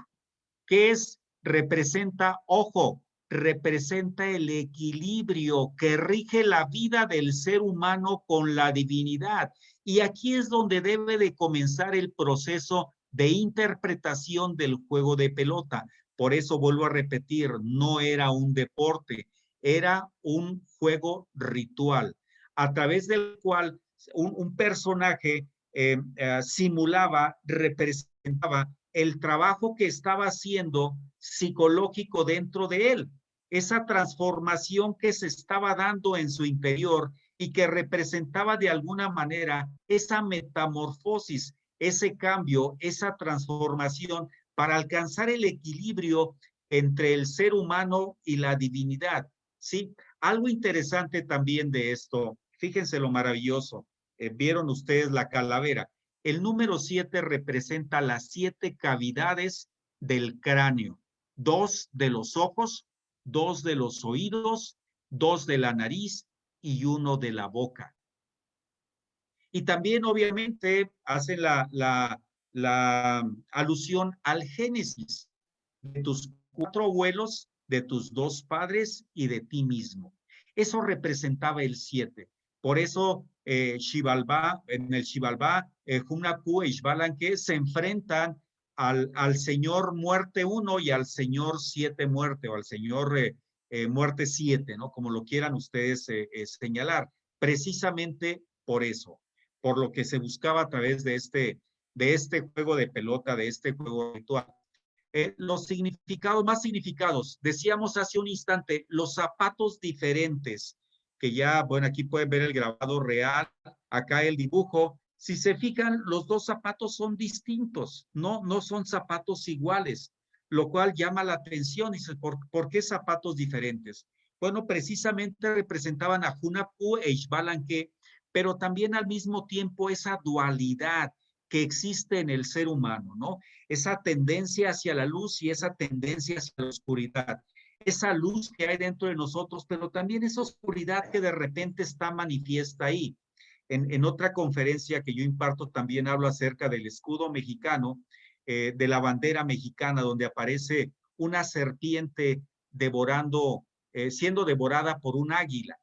Speaker 1: que es, representa, ojo, representa el equilibrio que rige la vida del ser humano con la divinidad. Y aquí es donde debe de comenzar el proceso de interpretación del juego de pelota. Por eso vuelvo a repetir, no era un deporte, era un juego ritual, a través del cual un personaje simulaba, representaba el trabajo que estaba haciendo psicológico dentro de él, esa transformación que se estaba dando en su interior y que representaba de alguna manera esa metamorfosis, ese cambio, esa transformación para alcanzar el equilibrio entre el ser humano y la divinidad. ¿Sí? Algo interesante también de esto, fíjense lo maravilloso, vieron ustedes la calavera. El número 7 representa las 7 cavidades del cráneo, 2 de los ojos, 2 de los oídos, 2 de la nariz y 1 de la boca. Y también obviamente hace la alusión al Génesis, de tus 4 abuelos, de tus 2 padres y de ti mismo. Eso representaba el 7. Por eso Xibalbá, en el Xibalbá, Hunapku e Xbalanque se enfrentan al señor muerte 1 y al señor 7 muerte, o al señor muerte 7, ¿no? Como lo quieran ustedes señalar. Precisamente por eso, por lo que se buscaba a través de este juego de pelota, de este juego ritual. Los significados, más significados, decíamos hace un instante, los zapatos diferentes, que ya, bueno, aquí pueden ver el grabado real, acá el dibujo. Si se fijan, los dos zapatos son distintos, no son zapatos iguales, lo cual llama la atención. Dice, ¿por qué zapatos diferentes? Bueno, precisamente representaban a Hunapku e Xbalanque, pero también al mismo tiempo esa dualidad que existe en el ser humano, ¿no? Esa tendencia hacia la luz y esa tendencia hacia la oscuridad. Esa luz que hay dentro de nosotros, pero también esa oscuridad que de repente está manifiesta ahí. En otra conferencia que yo imparto también hablo acerca del escudo mexicano, de la bandera mexicana, donde aparece una serpiente devorando, siendo devorada por un águila.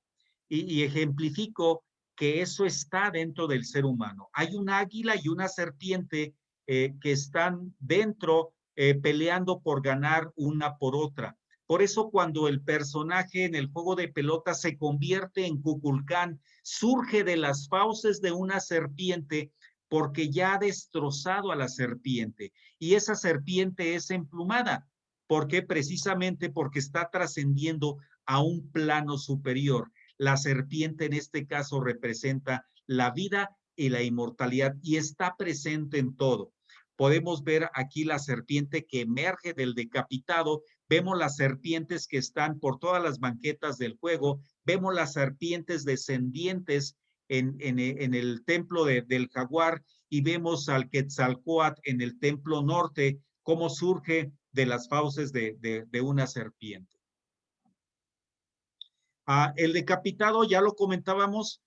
Speaker 1: Y ejemplifico que eso está dentro del ser humano. Hay un águila y una serpiente que están dentro peleando por ganar una por otra. Por eso cuando el personaje en el juego de pelota se convierte en Kukulcán, surge de las fauces de una serpiente porque ya ha destrozado a la serpiente y esa serpiente es emplumada. ¿Por qué? Precisamente porque está trascendiendo a un plano superior. La serpiente en este caso representa la vida y la inmortalidad y está presente en todo. Podemos ver aquí la serpiente que emerge del decapitado, vemos las serpientes que están por todas las banquetas del juego, vemos las serpientes descendientes en el templo del jaguar y vemos al Quetzalcóatl en el templo norte, cómo surge de las fauces de una serpiente. El decapitado, ya lo comentábamos,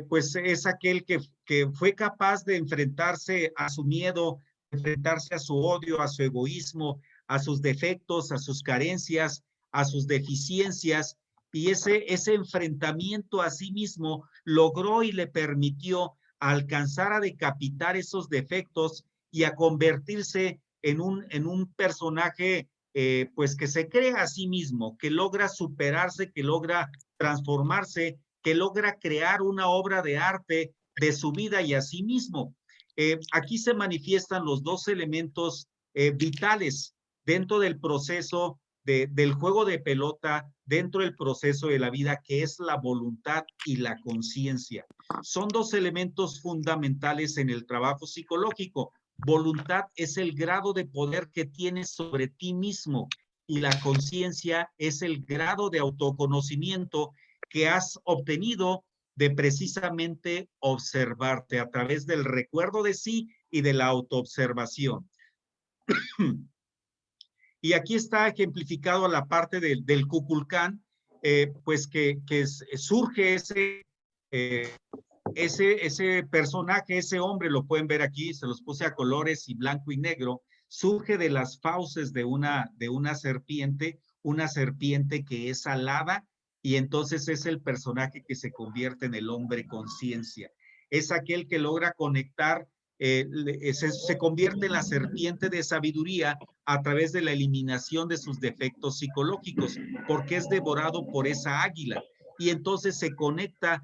Speaker 1: pues es aquel que fue capaz de enfrentarse a su miedo, enfrentarse a su odio, a su egoísmo, a sus defectos, a sus carencias, a sus deficiencias, y ese enfrentamiento a sí mismo logró y le permitió alcanzar a decapitar esos defectos y a convertirse en un personaje pues que se crea a sí mismo, que logra superarse, que logra transformarse, que logra crear una obra de arte de su vida y a sí mismo. Aquí se manifiestan los dos elementos vitales dentro del proceso del juego de pelota, dentro del proceso de la vida, que es la voluntad y la conciencia. Son dos elementos fundamentales en el trabajo psicológico. Voluntad es el grado de poder que tienes sobre ti mismo y la conciencia es el grado de autoconocimiento que has obtenido de precisamente observarte a través del recuerdo de sí y de la autoobservación. Y aquí está ejemplificado la parte del Kukulcán, pues que surge ese personaje, ese hombre, lo pueden ver aquí, se los puse a colores y blanco y negro, surge de las fauces de una serpiente que es alada, y entonces es el personaje que se convierte en el hombre conciencia. Es aquel que logra conectar, se convierte en la serpiente de sabiduría a través de la eliminación de sus defectos psicológicos, porque es devorado por esa águila. Y entonces se conecta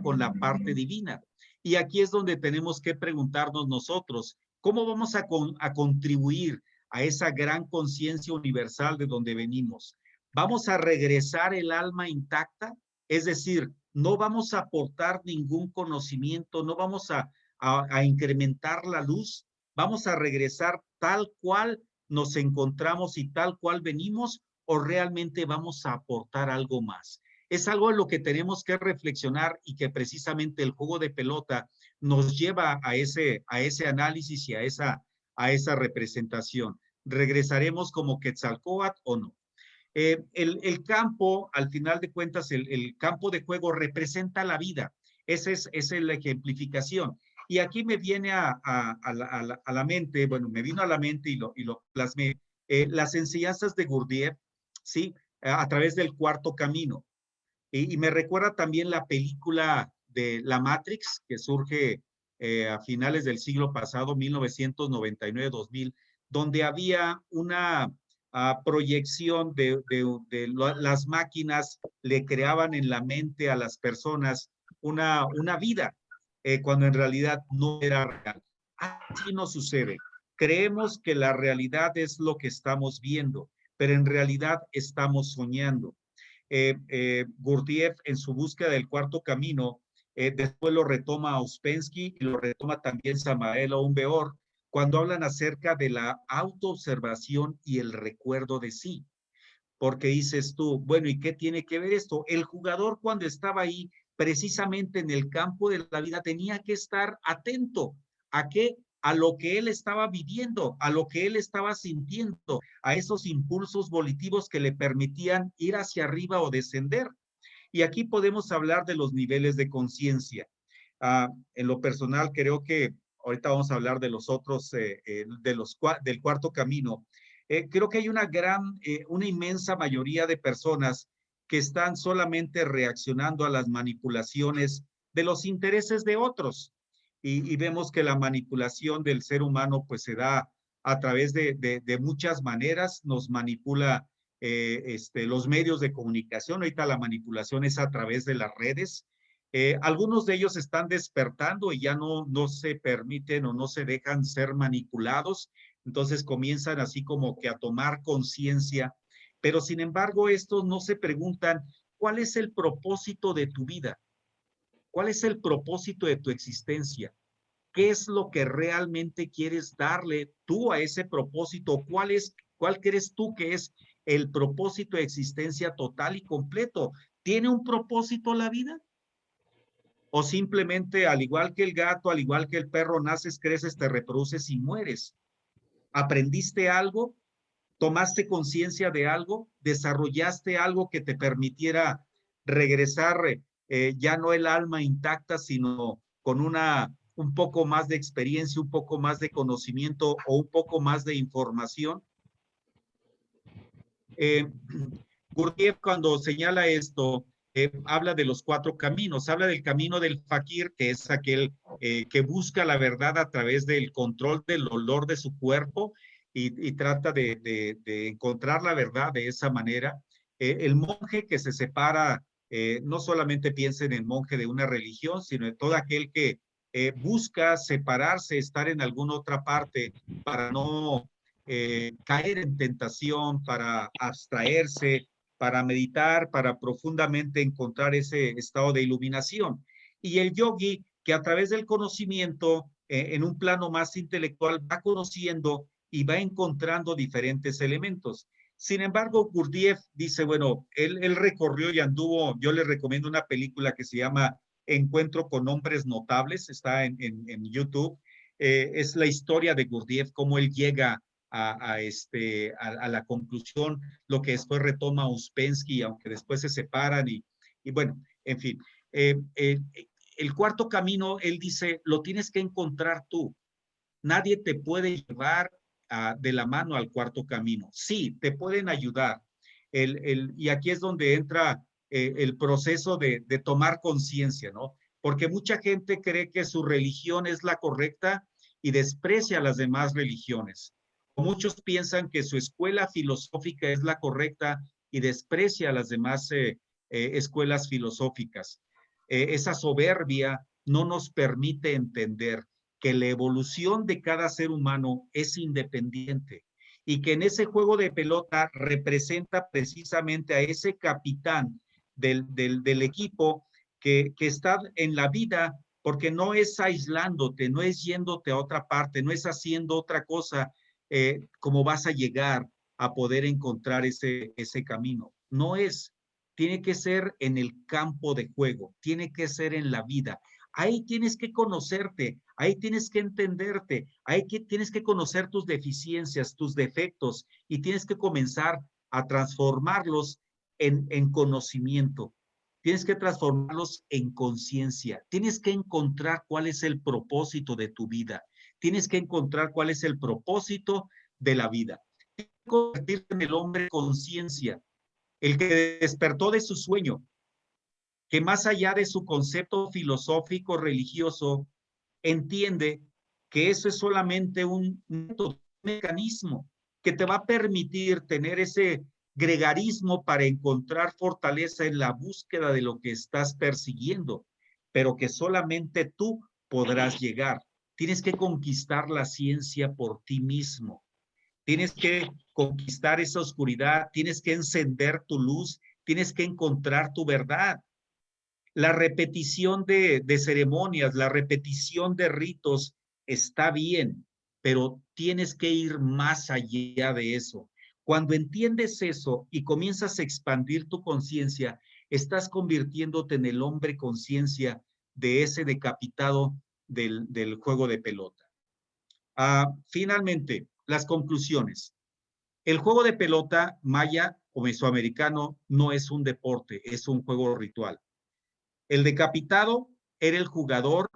Speaker 1: con la parte divina. Y aquí es donde tenemos que preguntarnos nosotros, ¿cómo vamos a contribuir a esa gran conciencia universal de donde venimos? ¿Vamos a regresar el alma intacta? Es decir, no vamos a aportar ningún conocimiento, no vamos a incrementar la luz, vamos a regresar tal cual nos encontramos y tal cual venimos, o realmente vamos a aportar algo más. Es algo en lo que tenemos que reflexionar y que precisamente el juego de pelota nos lleva a ese análisis y a esa representación. ¿Regresaremos como Quetzalcóatl o no? El campo, al final de cuentas, el campo de juego representa la vida. Esa es la ejemplificación. Y aquí me viene a la mente, bueno, me vino a la mente y lo plasmé, las enseñanzas de Gurdjieff, ¿sí? A través del cuarto camino. Y me recuerda también la película de La Matrix, que surge a finales del siglo pasado, 1999-2000, donde había una proyección de las máquinas le creaban en la mente a las personas una vida, cuando en realidad no era real. Así no sucede. Creemos que la realidad es lo que estamos viendo, pero en realidad estamos soñando. Gurdjieff, en su búsqueda del cuarto camino, después lo retoma Ouspensky y lo retoma también Samael Aun Weor, cuando hablan acerca de la autoobservación y el recuerdo de sí. Porque dices tú, bueno, ¿y qué tiene que ver esto? El jugador, cuando estaba ahí, precisamente en el campo de la vida, tenía que estar atento. ¿A qué? A lo que él estaba viviendo, a lo que él estaba sintiendo, a esos impulsos volitivos que le permitían ir hacia arriba o descender. Y aquí podemos hablar de los niveles de conciencia. En lo personal, creo que ahorita vamos a hablar de los otros, del cuarto camino. Creo que hay una inmensa mayoría de personas que están solamente reaccionando a las manipulaciones de los intereses de otros. Y vemos que la manipulación del ser humano pues se da a través de muchas maneras, nos manipula los medios de comunicación, ahorita la manipulación es a través de las redes. Algunos de ellos están despertando y ya no se permiten o no se dejan ser manipulados, entonces comienzan así como que a tomar conciencia, pero sin embargo estos no se preguntan cuál es el propósito de tu vida, cuál es el propósito de tu existencia, qué es lo que realmente quieres darle tú a ese propósito, cuál crees tú que es el propósito de existencia total y completo. ¿Tiene un propósito la vida? ¿O simplemente, al igual que el gato, al igual que el perro, naces, creces, te reproduces y mueres? ¿Aprendiste algo? ¿Tomaste conciencia de algo? ¿Desarrollaste algo que te permitiera regresar, ya no el alma intacta, sino con un poco más de experiencia, un poco más de conocimiento o un poco más de información? Gurdjieff, cuando señala esto, habla de los cuatro caminos, habla del camino del fakir, que es aquel que busca la verdad a través del control del olor de su cuerpo y trata de encontrar la verdad de esa manera. El monje que se separa, no solamente piensa en el monje de una religión, sino en todo aquel que busca separarse, estar en alguna otra parte para no caer en tentación, para abstraerse, para meditar, para profundamente encontrar ese estado de iluminación. Y el yogi, que a través del conocimiento, en un plano más intelectual, va conociendo y va encontrando diferentes elementos. Sin embargo, Gurdjieff dice, bueno, él recorrió y anduvo, yo le recomiendo una película que se llama Encuentro con hombres notables, está en YouTube. Es la historia de Gurdjieff, cómo él llega a la conclusión, lo que después retoma Uspensky, aunque después se separan y bueno, en fin. El cuarto camino, él dice, lo tienes que encontrar tú. Nadie te puede llevar de la mano al cuarto camino. Sí, te pueden ayudar. Y aquí es donde entra el proceso de tomar conciencia, ¿no? Porque mucha gente cree que su religión es la correcta y desprecia las demás religiones. Muchos piensan que su escuela filosófica es la correcta y desprecia las demás escuelas filosóficas. Esa soberbia no nos permite entender que la evolución de cada ser humano es independiente y que en ese juego de pelota representa precisamente a ese capitán del equipo que está en la vida, porque no es aislándote, no es yéndote a otra parte, no es haciendo otra cosa como vas a llegar a poder encontrar ese camino. No es, tiene que ser en el campo de juego, tiene que ser en la vida. Ahí tienes que conocerte, ahí tienes que entenderte, tienes que conocer tus deficiencias, tus defectos y tienes que comenzar a transformarlos en conocimiento. Tienes que transformarlos en conciencia. Tienes que encontrar cuál es el propósito de tu vida. Tienes que encontrar cuál es el propósito de la vida. Tienes que convertirte en el hombre conciencia, el que despertó de su sueño, que más allá de su concepto filosófico religioso, entiende que eso es solamente un método, un mecanismo que te va a permitir tener ese gregarismo para encontrar fortaleza en la búsqueda de lo que estás persiguiendo, pero que solamente tú podrás llegar. Tienes que conquistar la ciencia por ti mismo. Tienes que conquistar esa oscuridad, tienes que encender tu luz, tienes que encontrar tu verdad. La repetición de ceremonias, la repetición de ritos está bien, pero tienes que ir más allá de eso. Cuando entiendes eso y comienzas a expandir tu conciencia, estás convirtiéndote en el hombre conciencia de ese decapitado del juego de pelota. Finalmente, las conclusiones. El juego de pelota maya o mesoamericano no es un deporte, es un juego ritual. El decapitado era el jugador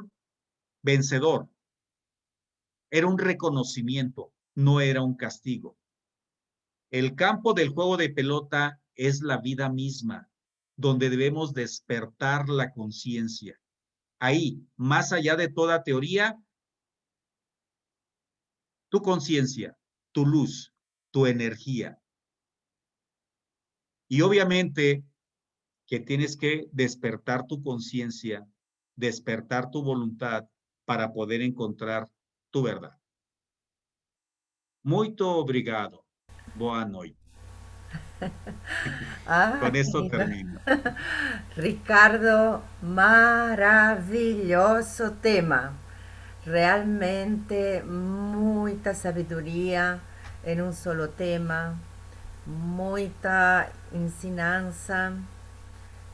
Speaker 1: vencedor, era un reconocimiento, no era un castigo. El campo del juego de pelota es la vida misma, donde debemos despertar la conciencia. Ahí, más allá de toda teoría, tu conciencia, tu luz, tu energía. Y obviamente que tienes que despertar tu conciencia, despertar tu voluntad para poder encontrar tu verdad. Muito obrigado. Boa noite. Con esto termino.
Speaker 3: Ricardo, maravilloso tema. Realmente mucha sabiduría en un solo tema, muita ensinança,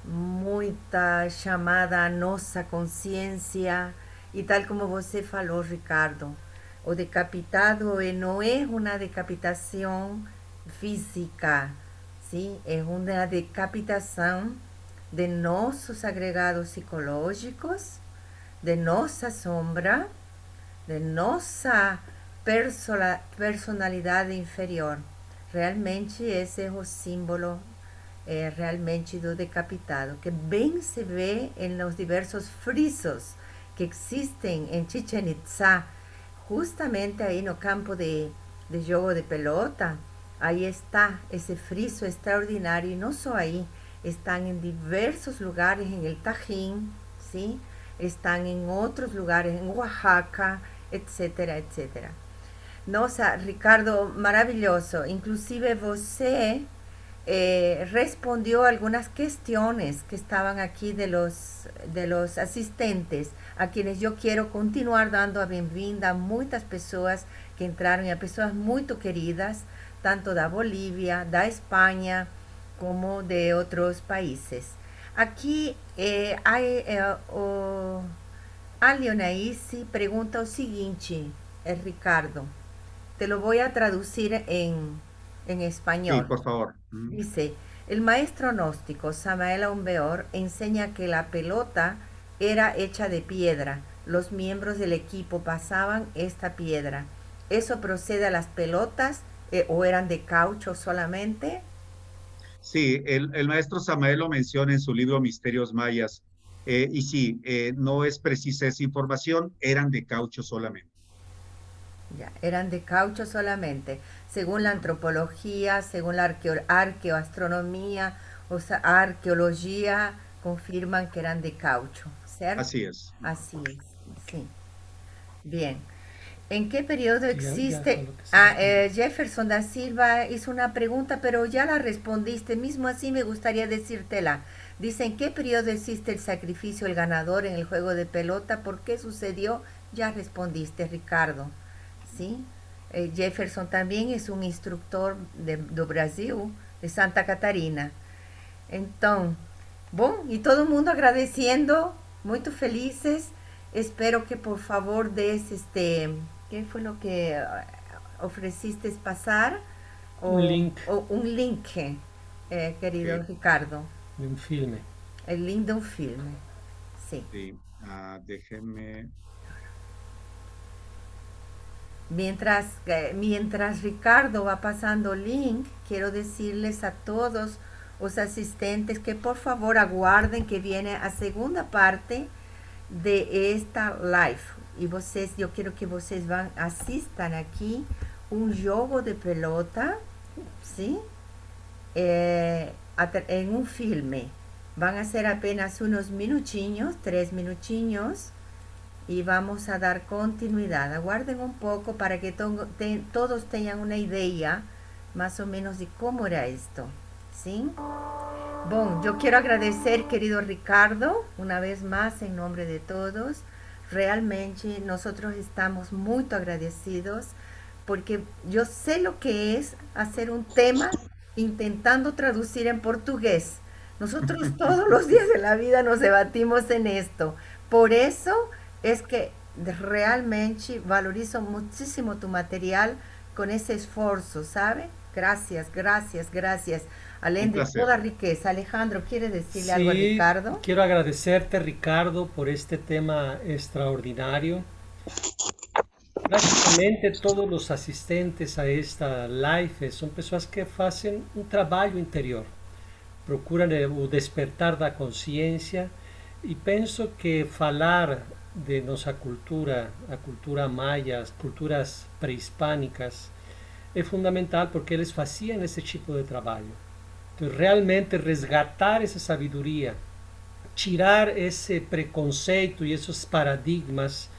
Speaker 3: muita chamada a nossa consciência. E tal como você falou, Ricardo, o decapitado não é uma decapitação física, sim? É uma decapitação de nossos agregados psicológicos, de nossa sombra, de nossa personalidade inferior. Realmente esse é o símbolo realmente do decapitado, que bem se vê nos diversos frisos que existem em Chichen Itzá, justamente aí no campo de jogo de pelota. Aí está esse friso extraordinário, e não só aí, estão em diversos lugares, em El Tajín, ¿sí? están en otros lugares, en Oaxaca, etcétera, etcétera. Nossa, Ricardo, maravilloso. Inclusive você respondió algunas cuestiones que estaban aquí de los asistentes, a quienes yo quiero continuar dando a bienvenida a muchas personas que entraron, y a personas muy queridas, tanto de Bolivia, de España, como de otros países. Aquí a Leonaíse pregunta o seguinte, Ricardo, te lo voy a traducir en
Speaker 1: Sí,
Speaker 3: español.
Speaker 1: por favor.
Speaker 3: Dice, el maestro gnóstico Samael Aumbeor enseña que la pelota era hecha de piedra. Los miembros del equipo pasaban esta piedra. ¿Eso procede a las pelotas o eran de caucho solamente?
Speaker 1: Sí, el maestro Samael lo menciona en su libro Misterios Mayas. Y sí, no es precisa esa información, eran de caucho solamente.
Speaker 3: Ya, eran de caucho solamente. Según la
Speaker 1: Ujú.
Speaker 3: antropología, según la arqueoastronomía, o sea, arqueología, confirman que eran de caucho, ¿cierto?
Speaker 1: Así es. Ujú.
Speaker 3: Así es, sí. Bien. ¿En qué periodo
Speaker 2: Ya fue
Speaker 3: existe?
Speaker 2: lo que se respondió.
Speaker 3: Jefferson da Silva hizo una pregunta, pero ya la respondiste. Mismo así me gustaría decírtela. Dice, ¿en qué periodo existe el sacrificio del ganador en el juego de pelota? ¿Por qué sucedió? Ya respondiste, Ricardo. ¿Sí? Jefferson también es un instructor do Brasil, de Santa Catarina. Entonces, bueno, y todo el mundo agradeciendo, muy felices. Espero que por favor des ¿qué fue lo que ofreciste pasar?
Speaker 2: Un link
Speaker 3: O un link, querido
Speaker 1: Ok,
Speaker 3: Ricardo,
Speaker 2: de un filme.
Speaker 3: el link de un filme. Sí.
Speaker 1: sí. Déjenme.
Speaker 3: Mientras Ricardo va pasando link, quiero decirles a todos los asistentes que por favor aguarden que viene a segunda parte de esta live. Y yo quiero que ustedes asistan aquí un juego de pelota, ¿sí? En un filme. Van a ser apenas unos minutinhos, 3 minutinhos, y vamos a dar continuidad. Aguarden un poco para que todos tengan una idea más o menos de cómo era esto, ¿sí? Bueno, yo quiero agradecer, querido Ricardo, una vez más en nombre de todos. Realmente nosotros estamos muy agradecidos porque yo sé lo que es hacer un tema intentando traducir en portugués. Nosotros todos los días de la vida nos debatimos en esto. Por eso es que realmente valorizo muchísimo tu material con ese esfuerzo, ¿sabe? Gracias, gracias, gracias.
Speaker 1: Un
Speaker 3: Além de
Speaker 1: placer.
Speaker 3: toda riqueza. Alejandro, ¿quiere decirle algo a
Speaker 2: Sí,
Speaker 3: Ricardo?
Speaker 2: quiero agradecerte, Ricardo, por este tema extraordinario. Prácticamente todos los asistentes a esta live son personas que hacen un trabajo interior, procuran o despertar da consciência e penso que falar de nossa cultura, a cultura maia, as culturas prehispânicas, é fundamental porque eles faziam esse tipo de trabalho. Então, realmente resgatar essa sabedoria, tirar esse preconceito e esses paradigmas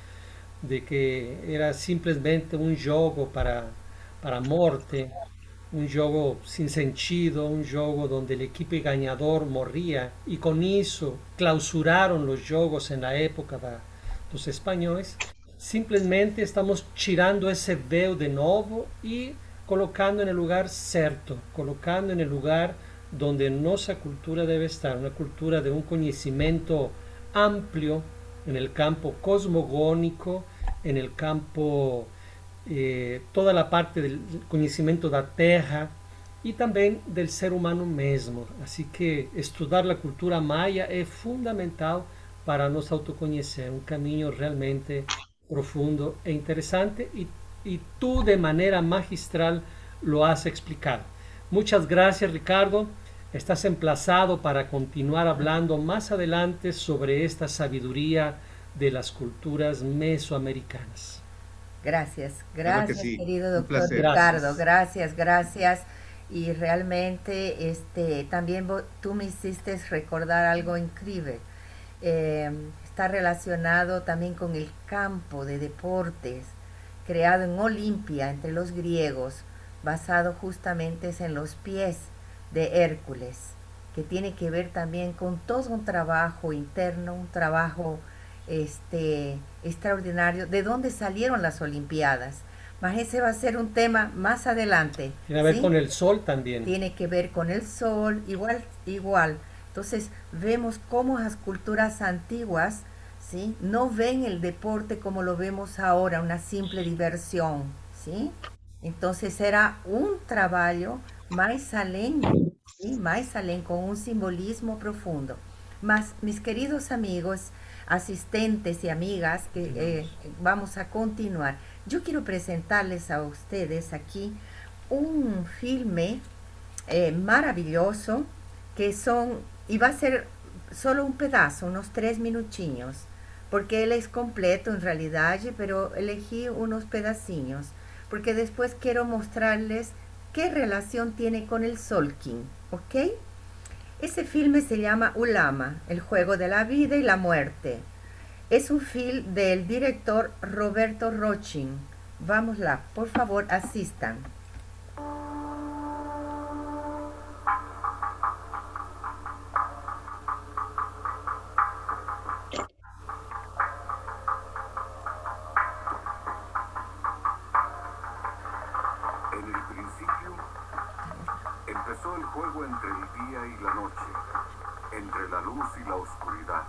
Speaker 2: de que era simplesmente um jogo para a morte, un juego sin sentido, un juego donde el equipo ganador morría y con eso clausuraron los juegos en la época de los españoles. Simplemente estamos tirando ese veo de nuevo y colocando en el lugar cierto, colocando en el lugar donde nuestra cultura debe estar, una cultura de un conocimiento amplio en el campo cosmogónico, en el campo toda a parte do conhecimento da terra e também do ser humano mesmo. Assim que estudar a cultura maia é fundamental para nos autoconhecer, um caminho realmente profundo e interessante e tu de maneira magistral lo has explicado. Muchas gracias, Ricardo. Estás emplazado para continuar hablando más adelante sobre esta sabiduría de las culturas mesoamericanas.
Speaker 3: Gracias,
Speaker 1: Claro que
Speaker 3: gracias,
Speaker 1: sí.
Speaker 3: querido
Speaker 1: Un
Speaker 3: doctor
Speaker 1: placer.
Speaker 3: Ricardo.
Speaker 2: Gracias.
Speaker 3: Gracias, gracias. Y realmente también tú me hiciste recordar algo increíble. está relacionado también con el campo de deportes creado en Olimpia entre los griegos, basado justamente en los pies de Hércules, que tiene que ver también con todo un trabajo interno, un trabajo extraordinario, de dónde salieron las Olimpiadas. Mas ese va a ser un tema más adelante.
Speaker 2: Tiene que ver
Speaker 3: ¿sí?
Speaker 2: con el sol también.
Speaker 3: Tiene que ver con el sol, igual, igual. Entonces vemos cómo las culturas antiguas, ¿sí? No ven el deporte como lo vemos ahora, una simple diversión, ¿sí? Entonces era un trabajo más além, ¿sí? Más além, con un simbolismo profundo. Mas, mis queridos amigos, asistentes y amigas, que vamos a continuar. Yo quiero presentarles a ustedes aquí un filme maravilloso que son, y va a ser solo un pedazo, unos 3 minutinhos, porque él es completo en realidad, pero elegí unos pedacinhos, porque después quiero mostrarles qué relación tiene con el Solking, ¿ok? Ese filme se llama Ulama, el juego de la vida y la muerte. Es un film del director Roberto Rochin. Vámosla, por favor, asistan.
Speaker 4: En el principio empezó el juego entre el día y la noche, entre la luz y la oscuridad,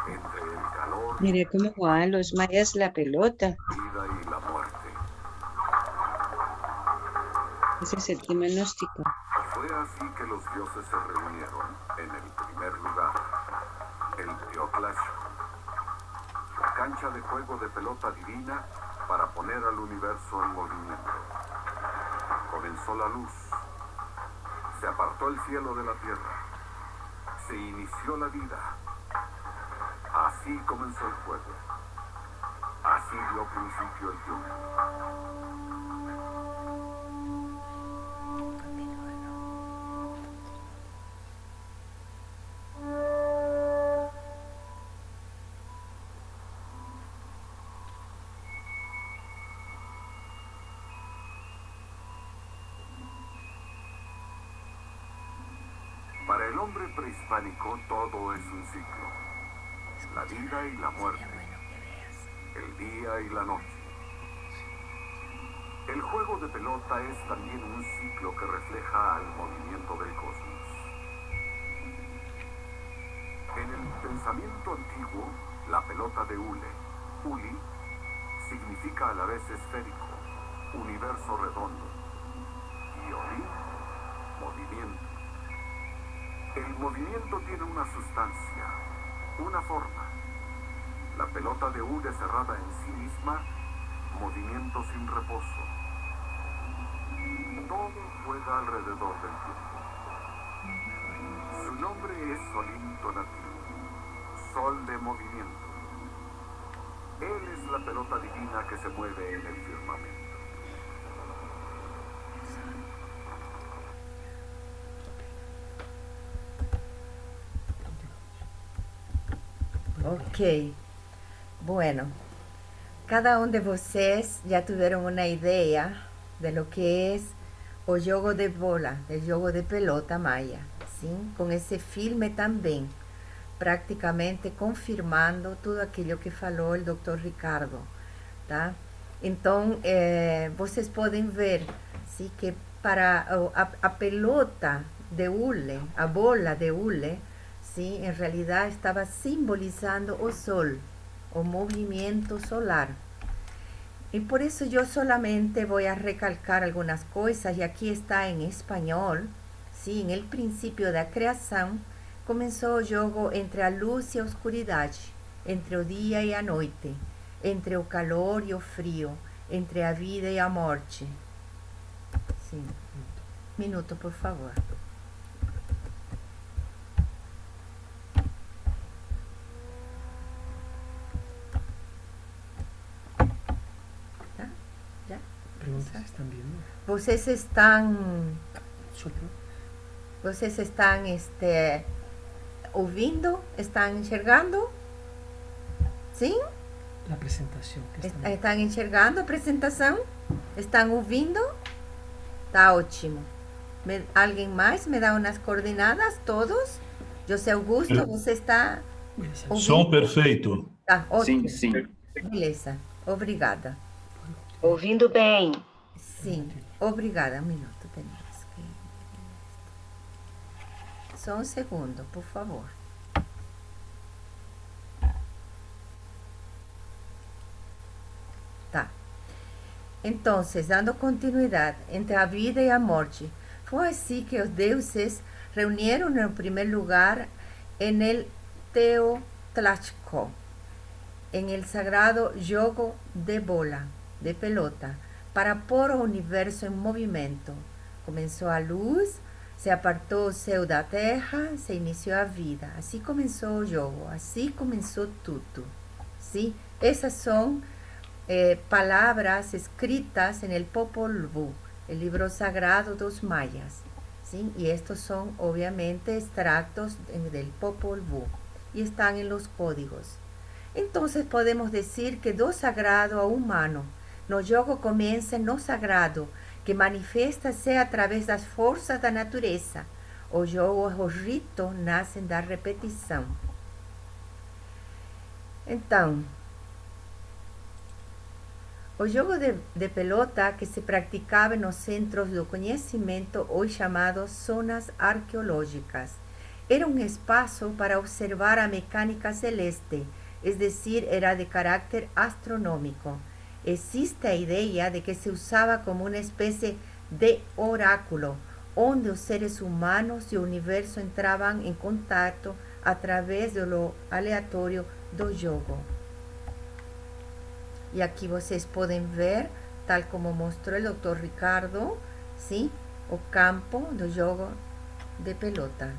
Speaker 4: entre el calor,
Speaker 5: Mire cómo jugaban los mayas la pelota.
Speaker 4: la vida y la muerte.
Speaker 5: Ese es el tema gnóstico.
Speaker 4: Fue así que los dioses se reunieron en el primer lugar, el Teoclash, la cancha de juego de pelota divina para poner al universo en movimiento. Comenzó la luz, se apartó el cielo de la tierra, se inició la vida. Así comenzó el juego, así dio principio el tiempo. Para el hombre prehispánico todo es un ciclo. La vida y la muerte. El día y la noche. El juego de pelota es también un ciclo que refleja al movimiento del cosmos. En el pensamiento antiguo, la pelota de hule, uli, significa a la vez esférico, universo redondo, y oli, movimiento. El movimiento tiene una sustancia, una forma. La pelota de hule cerrada en sí misma, movimiento sin reposo. Todo juega alrededor del tiempo. Su nombre es Olimto nativo, sol de movimiento. Él es la pelota divina que se mueve en el firmamento.
Speaker 3: Ok, bueno, cada uno de vocês ya tuvieron una idea de lo que es o jogo de bola, el jogo de pelota maya, ¿sí? Con ese filme también, prácticamente confirmando todo aquello que falou el doctor Ricardo, tá? Então, vocês podem ver, ¿sí? Que para a pelota de hule, a bola de hule, ¿sí? En realidad estaba simbolizando o sol, o movimiento solar. Y por eso yo solamente voy a recalcar algunas cosas, y aquí está en español, ¿sí? En el principio de la creación comenzó o jogo entre a luz e a oscuridade, entre o dia e a noite, entre o calor e o frio, entre a vida e a morte. Sim. Minuto, por favor.
Speaker 2: Preguntas si están viendo.
Speaker 3: Vocês estão,
Speaker 2: Soplo.
Speaker 3: vocês estão ouvindo? Estão enxergando? Sim?
Speaker 2: La presentación que estamos...
Speaker 3: Estão enxergando a apresentação? Estão ouvindo? Tá ótimo. Alguém mais me dá umas coordenadas? Todos? José Augusto, você está ouvindo?
Speaker 6: Som perfeito.
Speaker 3: Tá, ótimo.
Speaker 7: Sim, sim.
Speaker 3: Beleza. Obrigada.
Speaker 8: Ouvindo bem.
Speaker 3: Sim, obrigada. Um minuto, Denise. Só um segundo, por favor. Tá. Então, dando continuidade entre a vida e a morte, foi assim que os deuses reuniram no primeiro lugar en el Teotlachco, en el sagrado jogo de bola, de pelota, para pôr o universo em movimento. Começou a luz, se apartou o céu da terra, se iniciou a vida. Assim começou o jogo, assim começou tudo. ¿Sí? Essas são palavras escritas en el Popol Vuh, el libro sagrado dos mayas. ¿Sí? Y estos son obviamente extractos del Popol Vuh y están en los códigos. Entonces podemos decir que do sagrado a humano, no jogo comienza no sagrado, que manifesta-se através das forças da natureza. O jogo e o rito nascem da repetição. Então, o jogo de pelota que se praticava nos centros do conhecimento, hoje chamados zonas arqueológicas, era um espaço para observar a mecânica celeste, es decir, era de carácter astronómico. Existe a ideia de que se usava como uma espécie de oráculo, onde os seres humanos e o universo entravam em contato através do aleatório do jogo. E aqui vocês podem ver, tal como mostrou o Dr. Ricardo, ¿sí? O campo do jogo de pelota.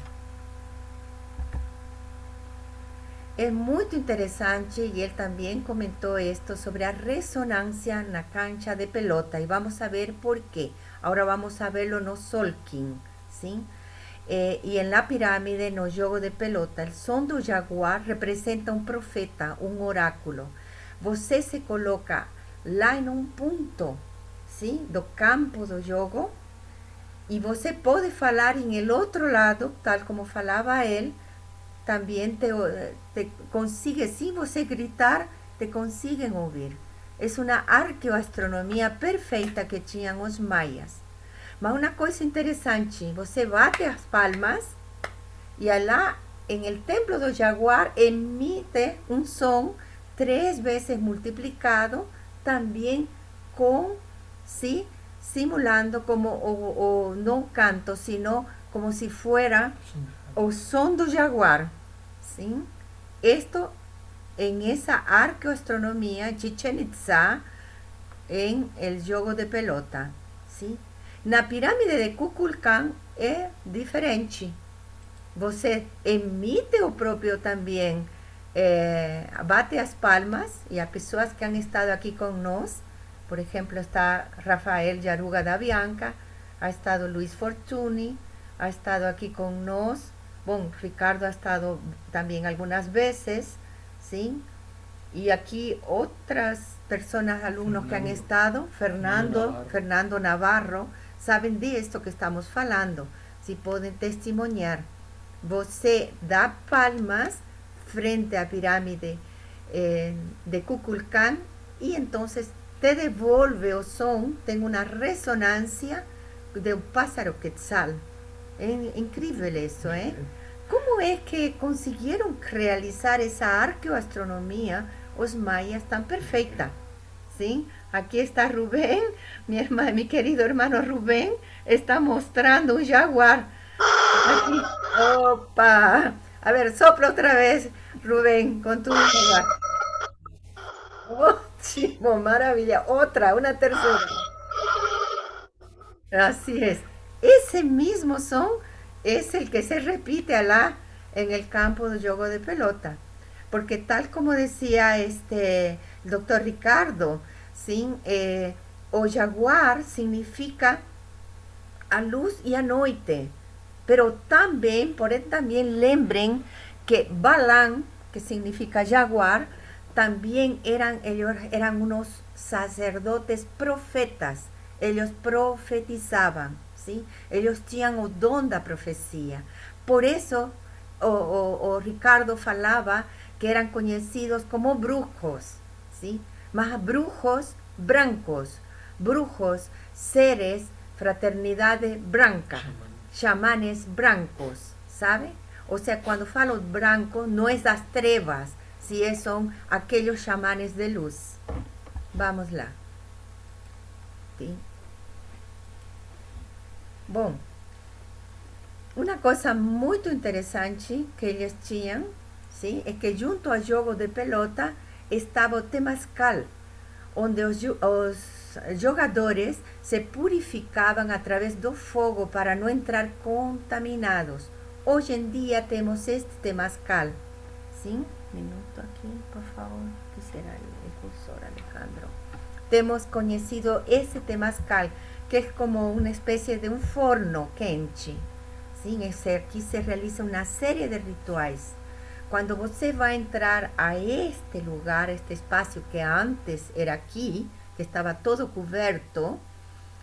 Speaker 3: É muito interessante e ele também comentou isto sobre a ressonância na cancha de pelota e vamos a ver por quê. Agora vamos a verlo no Solkin, ¿sí? E na pirâmide, no jogo de pelota, o som do jaguar representa um profeta, um oráculo. Você se coloca lá em um ponto, ¿sí? Do campo do jogo e você pode falar em el outro lado, tal como falava ele, também te consigue, sem você gritar, te conseguem ouvir. É uma arqueoastronomia perfeita que tinham os maias. Mas uma coisa interessante, você bate as palmas e lá, em el templo do jaguar, emite um som 3 vezes multiplicado, também com, ¿sí? Simulando como não canto, sino como se fuera o som do jaguar. ¿Sí? Esto en esa arqueoastronomía, Chichen Itza, en el jogo de pelota. ¿Sí? Na pirâmide de Kukulkan é diferente. Você emite o próprio também, bate as palmas, e as pessoas que han estado aqui com nós, por exemplo, está Rafael Yaruga da Bianca, ha estado Luis Fortuny, ha estado aqui com nós. Bom, Ricardo ha estado também algumas vezes, ¿sí? Y aquí otras personas, alumnos que han estado, Fernando Navarro, saben de esto que estamos falando, si pueden testimoniar. Você dá palmas frente à pirâmide de Kukulkan y entonces te devolve o som, tem uma ressonância do pássaro quetzal. É incrível isso, ¿eh? Como é que conseguiram realizar essa arqueoastronomia os maias tan perfeita? ¿Sí? Aquí está Rubén, mi querido hermano Rubén, está mostrando un jaguar. Aquí. Opa! A ver, sopla otra vez, Rubén, con tu jaguar. Ótimo, maravilla. Otra, una tercera. Así es. Ese mismo son es el que se repite allá en el campo de juego de pelota. Porque tal como decía el doctor Ricardo, ¿sí? O jaguar significa a luz y a noite. Pero también, por eso también lembren que Balán, que significa jaguar, también ellos eran unos sacerdotes profetas. Ellos profetizaban, ¿sí? Ellos tenían o don da profecía. Por eso, o Ricardo falaba que eran conocidos como brujos, ¿sí? Mas brujos brancos, brujos, seres, fraternidades brancas, chamanes brancos, ¿sabe? O sea, cuando falo branco, no es las trevas, si son aquellos chamanes de luz. Vamos lá. ¿Sí? Bom, uma coisa muito interessante que eles tinham, sim, é que junto ao jogo de pelota estava o temazcal, onde os jogadores se purificavam através do fogo para não entrar contaminados. Hoje em dia temos este temazcal. Sim, minuto aqui, por favor, que será o cursor, Alejandro. Temos conhecido esse temazcal, que é como uma espécie de um forno quente. Sim, aqui se realiza uma série de rituais. Quando você vai entrar a este lugar, este espaço que antes era aqui, que estava todo coberto,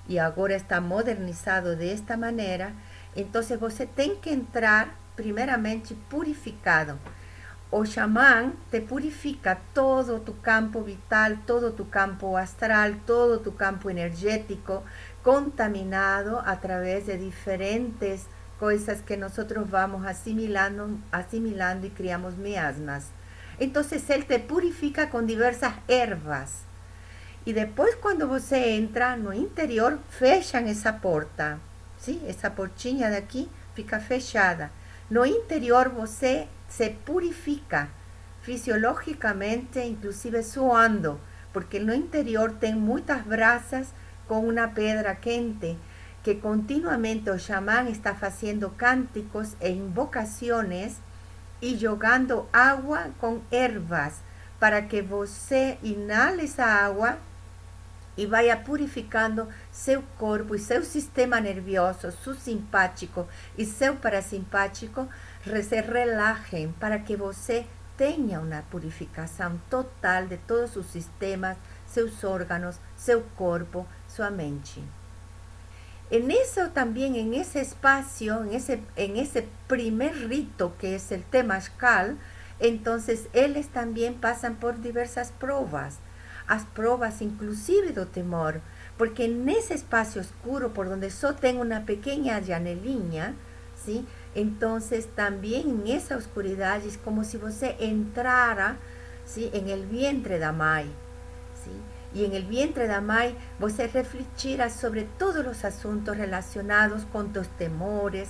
Speaker 3: e agora está modernizado desta maneira, então você tem que entrar primeiramente purificado. O xamã te purifica todo tu campo vital, todo tu campo astral, todo tu campo energético, contaminado a través de diferentes coisas que nós vamos assimilando e criamos miasmas. Então, ele te purifica com diversas ervas. E depois, quando você entra no interior, fecham essa porta. ¿Sí? Essa portinha daqui fica fechada. No interior você se purifica fisiológicamente, inclusive suando, porque no interior tem muitas brasas com uma pedra quente, que continuamente o xamã está fazendo cânticos e invocações e jogando água com ervas, para que você inale essa água e vai purificando seu corpo e seu sistema nervioso, seu simpático e seu parasimpático, se relaxem para que você tenha uma purificação total de todos os sistemas, seus órgãos, seu corpo, sua mente. En eso también, en ese espacio, en ese primer rito que es el temazcal, entonces ellos también pasan por diversas pruebas, as pruebas inclusive do temor, porque en ese espacio oscuro por donde solo tengo una pequeña janelinha, ¿sí? Entonces también en esa oscuridad es como si você entrara, ¿sí? En el vientre da mãe, ¿sí? Y en el vientre da mãe você refletirá sobre todos los asuntos relacionados con tus temores,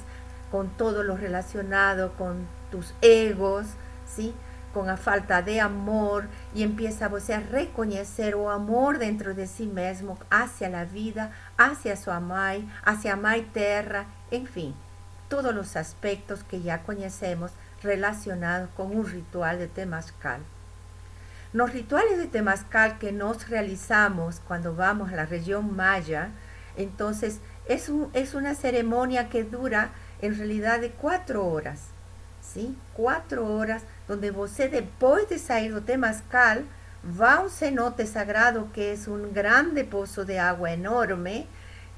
Speaker 3: con todo lo relacionado con tus egos, ¿sí? Con la falta de amor, y empieza você a reconocer o amor dentro de sí mismo hacia la vida, hacia sua mãe, hacia a mãe terra, en fin, todos los aspectos que ya conocemos relacionados con un ritual de temazcal. Los rituales de temazcal que nos realizamos cuando vamos a la región maya, entonces es una ceremonia que dura en realidad de 4 horas, ¿sí? 4 horas donde você, depois de sair do temazcal, va a un cenote sagrado que es un grande pozo de agua enorme,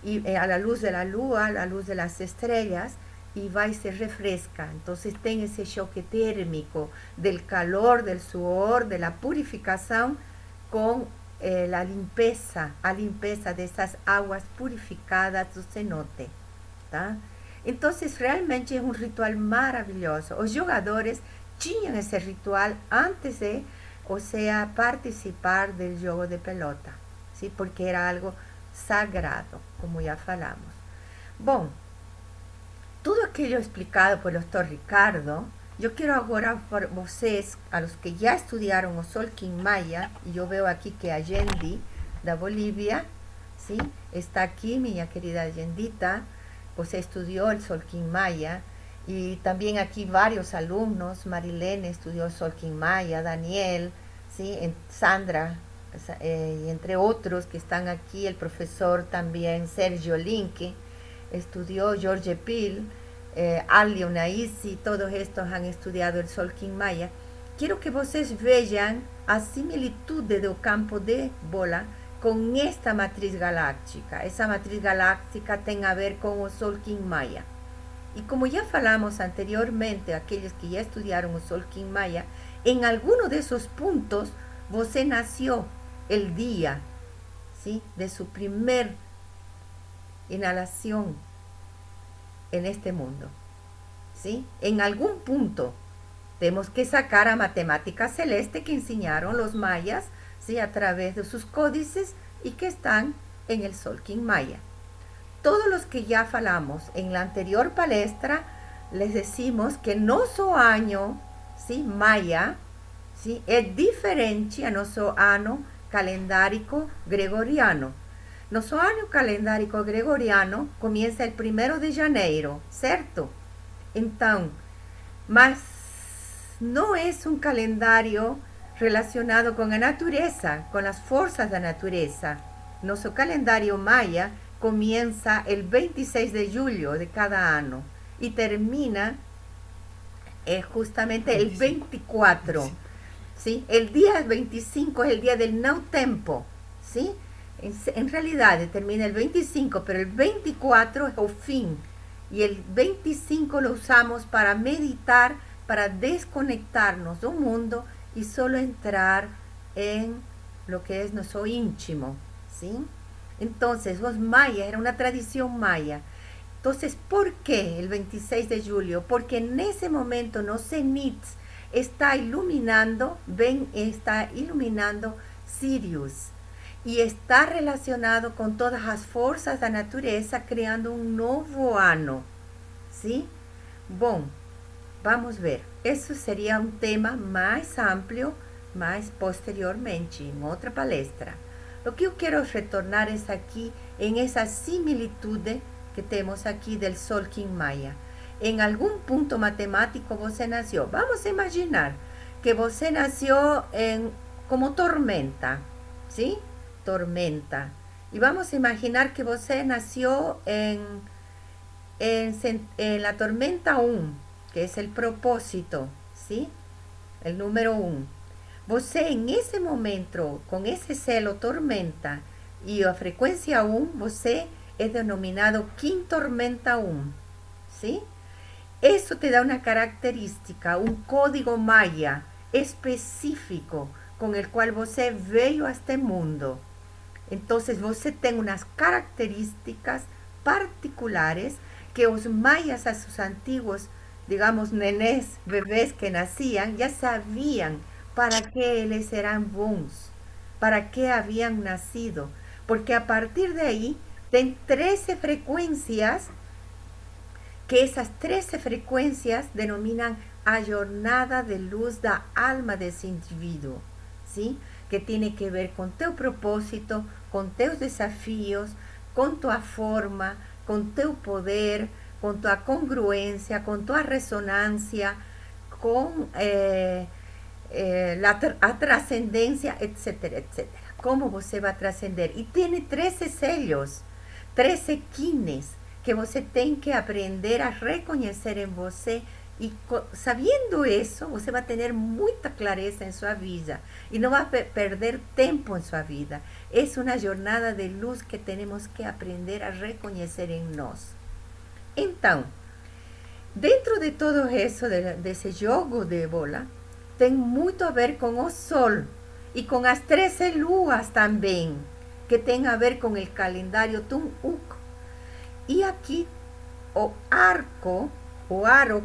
Speaker 3: y a la luz de la luna, a la luz de las estrellas, y va y se refresca. Entonces tiene ese choque térmico del calor, del sudor, de la purificación con a limpieza de esas aguas purificadas do cenote, tá? Entonces realmente es un ritual maravilloso. Los jugadores tenían ese ritual antes de, o sea, participar del juego de pelota, ¿sí? Porque era algo sagrado, como ya falamos. Bom, tudo aquello explicado por el doctor Ricardo, yo quiero ahora por vocês, a los que ya estudiaron o Solkin Maya, y yo veo aquí que a Yendi, da Bolivia, ¿sí? Está aquí, mi querida Yendita, pues estudió el Solkin Maya, y también aquí varios alumnos, Marilene estudió Solkin Maya, Daniel, ¿sí? Sandra, y entre otros que están aquí, el profesor también Sergio Linke, estudió Jorge Pil, Ali Unaisi, todos estos han estudiado el Solkin Maya, quiero que vocês vejam a similitude do campo de bola com esta matriz galáctica. Essa matriz galáctica tem a ver com o Solkin Maya. E como já falamos anteriormente, aqueles que já estudaram o Solkin Maya, em alguno desses pontos você nasceu el dia, ¿sí?, de sua primeira inhalação en este mundo, ¿sí? En algún punto tenemos que sacar a matemática celeste que enseñaron los mayas, ¿sí?, a través de sus códices y que están en el Solkin Maya. Todos los que ya falamos en la anterior palestra, les decimos que nuestro año, ¿sí?, maya, ¿sí?, es diferente a nuestro año calendárico gregoriano. Nuestro año calendárico gregoriano comienza el 1 de janeiro, ¿cierto? Entonces, mas no es un calendario relacionado con la naturaleza, con las fuerzas de la naturaleza. Nuestro calendario maya comienza el 26 de julio de cada año y termina justamente el 24. ¿Sí? El día 25 es el día del no tempo, ¿sí? En realidad termina el 25, pero el 24 es el fin. Y el 25 lo usamos para meditar, para desconectarnos del mundo y solo entrar en lo que es nuestro íntimo, ¿sí? Entonces, los mayas, era una tradición maya. Entonces, ¿por qué el 26 de julio? Porque en ese momento no cenit está iluminando, está iluminando Sirius. Y está relacionado con todas las fuerzas de la naturaleza, creando un nuevo año, ¿sí? Bueno, vamos a ver. Eso sería un tema más amplio, más posteriormente, en otra palestra. Lo que yo quiero retornar es aquí, en esa similitud que tenemos aquí del Solkin Maya. En algún punto matemático você nació. Vamos a imaginar que você nació como tormenta, ¿sí? Tormenta. Y vamos a imaginar que você nació en la tormenta 1, que es el propósito, ¿sí? El número 1. Você en ese momento, con ese celo tormenta y a frecuencia 1, você es denominado King Tormenta 1, ¿sí? Eso te da una característica, un código maya específico con el cual você veio a este mundo. Entonces, você tem unas características particulares que os mayas, a sus antiguos, digamos, nenés, bebés que nacían, ya sabían para qué les eran bons, para qué habían nacido. Porque a partir de ahí, ten 13 frecuencias, que esas 13 frecuencias denominan a jornada de luz da alma de ese individuo, ¿sí? Que tiene que ver con tu propósito, con tus desafíos, con tu forma, con tu poder, con tu congruencia, con tu resonancia, con a trascendencia, etcétera, etcétera. ¿Cómo você va a trascender? Y tiene 13 sellos, 13 quines, que você tem que aprender a reconocer en você. Y sabiendo eso, você va a tener mucha clareza en su vida y no va a perder tiempo en su vida. Es una jornada de luz que tenemos que aprender a reconocer en nos. Entonces, dentro de todo eso, de ese juego de bola, tem mucho a ver con el sol y con las 13 luas también, que tienen a ver con el calendario Tum-Uk. Y aquí, o aro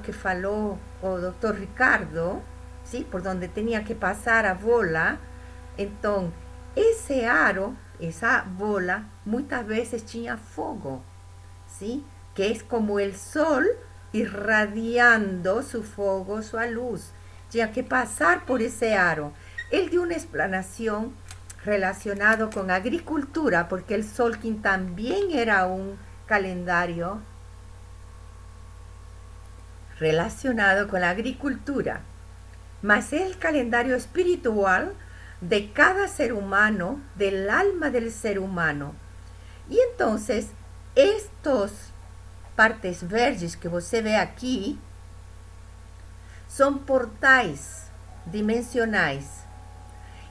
Speaker 3: que falou o doctor Ricardo, ¿sí?, por donde tenía que pasar a bola. Entonces, ese aro, esa bola, muchas veces tenía fuego, ¿sí?, que es como el sol irradiando su fuego, su luz. Tenía que pasar por ese aro. Él dio una explanación relacionada con agricultura, porque el Solkin también era un calendario relacionado con la agricultura, mas es el calendario espiritual de cada ser humano, del alma del ser humano. Y entonces, estos partes verdes que você ve aquí, son portais dimensionais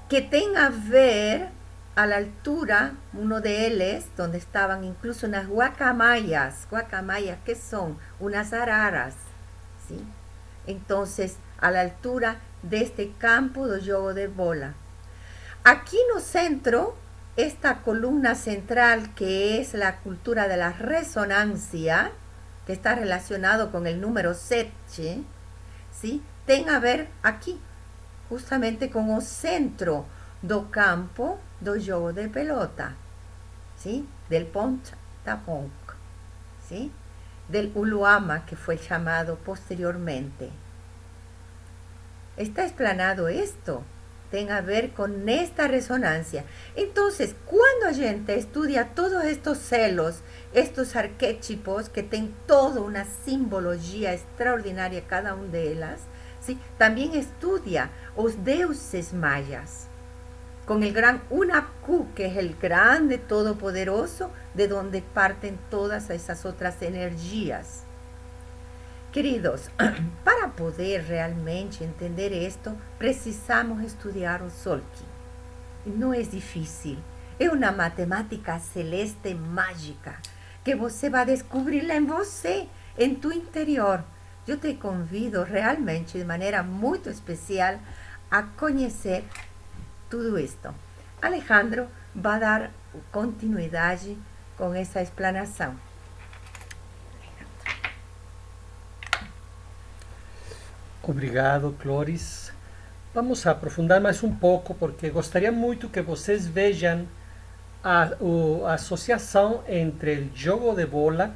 Speaker 3: que tenga a ver a la altura, uno de ellos, donde estaban incluso unas guacamayas, que son unas araras, ¿sí? Entonces, a la altura de este campo de juego de bola. Aquí no centro, esta columna central que es la cultura de la resonancia, que está relacionado con el número 7, ¿sí? Tenga a ver aquí, justamente con el centro do campo do jogo de pelota, ¿sí? Del Pont d'Aponc, ¿sí? Del Uluama, que fue llamado posteriormente. Está explanado esto, tenga a ver con esta resonancia. Entonces, cuando la gente estudia todos estos celos, estos arquetipos que tienen toda una simbología extraordinaria cada una de ellas, ¿sí? También estudia los deuses mayas, con el gran Unaku, que es el grande todopoderoso, de donde parten todas esas otras energías. Queridos, para poder realmente entender esto, precisamos estudiar o Tzolk'in. Não é difícil, é uma matemática celeste mágica, que você vai descobrir em você, em tu interior. Eu te convido realmente, de maneira muito especial, a conhecer tudo isto. Alejandro vai dar continuidade com essa explanação.
Speaker 2: Obrigado, Cloris. Vamos a aprofundar mais um pouco, porque gostaria muito que vocês vejam a associação entre o jogo de bola,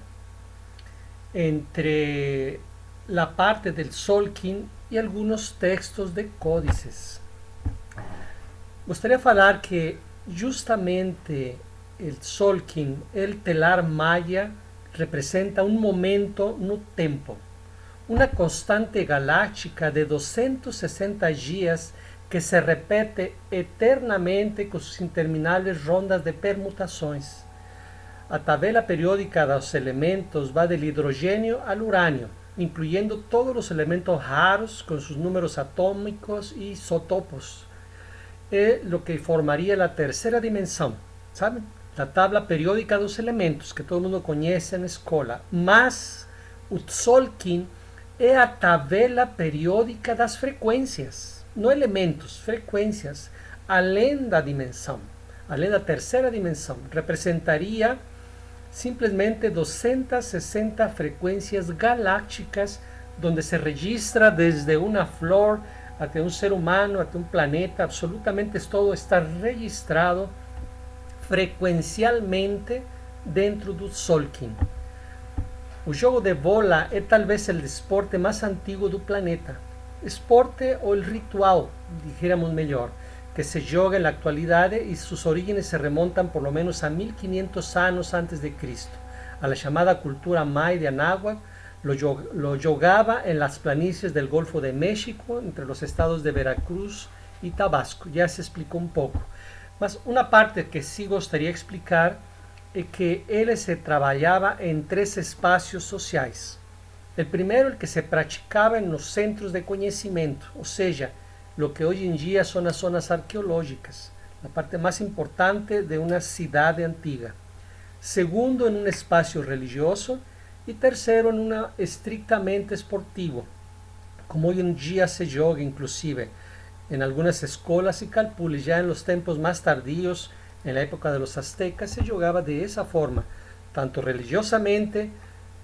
Speaker 2: entre a parte del Tzolk'in e alguns textos de códices. Gostaria de falar que justamente o Tzolk'in, o telar maya, representa um momento no tempo, uma constante galáctica de 260 dias que se repete eternamente com suas intermináveis rondas de permutações. A tabela periódica dos elementos va del hidrogênio ao urânio, incluyendo todos os elementos raros com seus números atômicos e isótopos. É o que formaria a terceira dimensão, sabe? A tabla periódica dos elementos, que todo mundo conhece na escola. Mas o Tzolk'in é a tabela periódica das frequências, não elementos, frequências, além da dimensão, além da terceira dimensão. Representaria simplesmente 260 frequências galácticas, onde se registra desde uma flor até um ser humano, até um planeta, absolutamente todo está registrado frequencialmente dentro do Tzolk'in. O jogo de bola é talvez o esporte mais antigo do planeta. Esporte ou ritual, dijéramos melhor, que se joga na atualidade e suas origens se remontam por lo menos a 1500 anos antes de Cristo. A la chamada cultura maya de Anáhuac lo jogaba en las planicies del Golfo de México, entre los estados de Veracruz y Tabasco. Ya se explicó un poco. Mas una parte que sí gostaria de explicar é que ele se trabalhava em três espaços sociais. O primeiro, el que se praticava nos centros de conhecimento, ou seja, lo que hoje em dia são as zonas arqueológicas, a parte mais importante de uma cidade antiga. Segundo, em um espaço religioso. E terceiro, em um estrictamente esportivo, como hoje em dia se joga, inclusive, em algumas escolas e calpules. Já em los tempos mais tardios, en la época de los aztecas, se jugaba de esa forma, tanto religiosamente,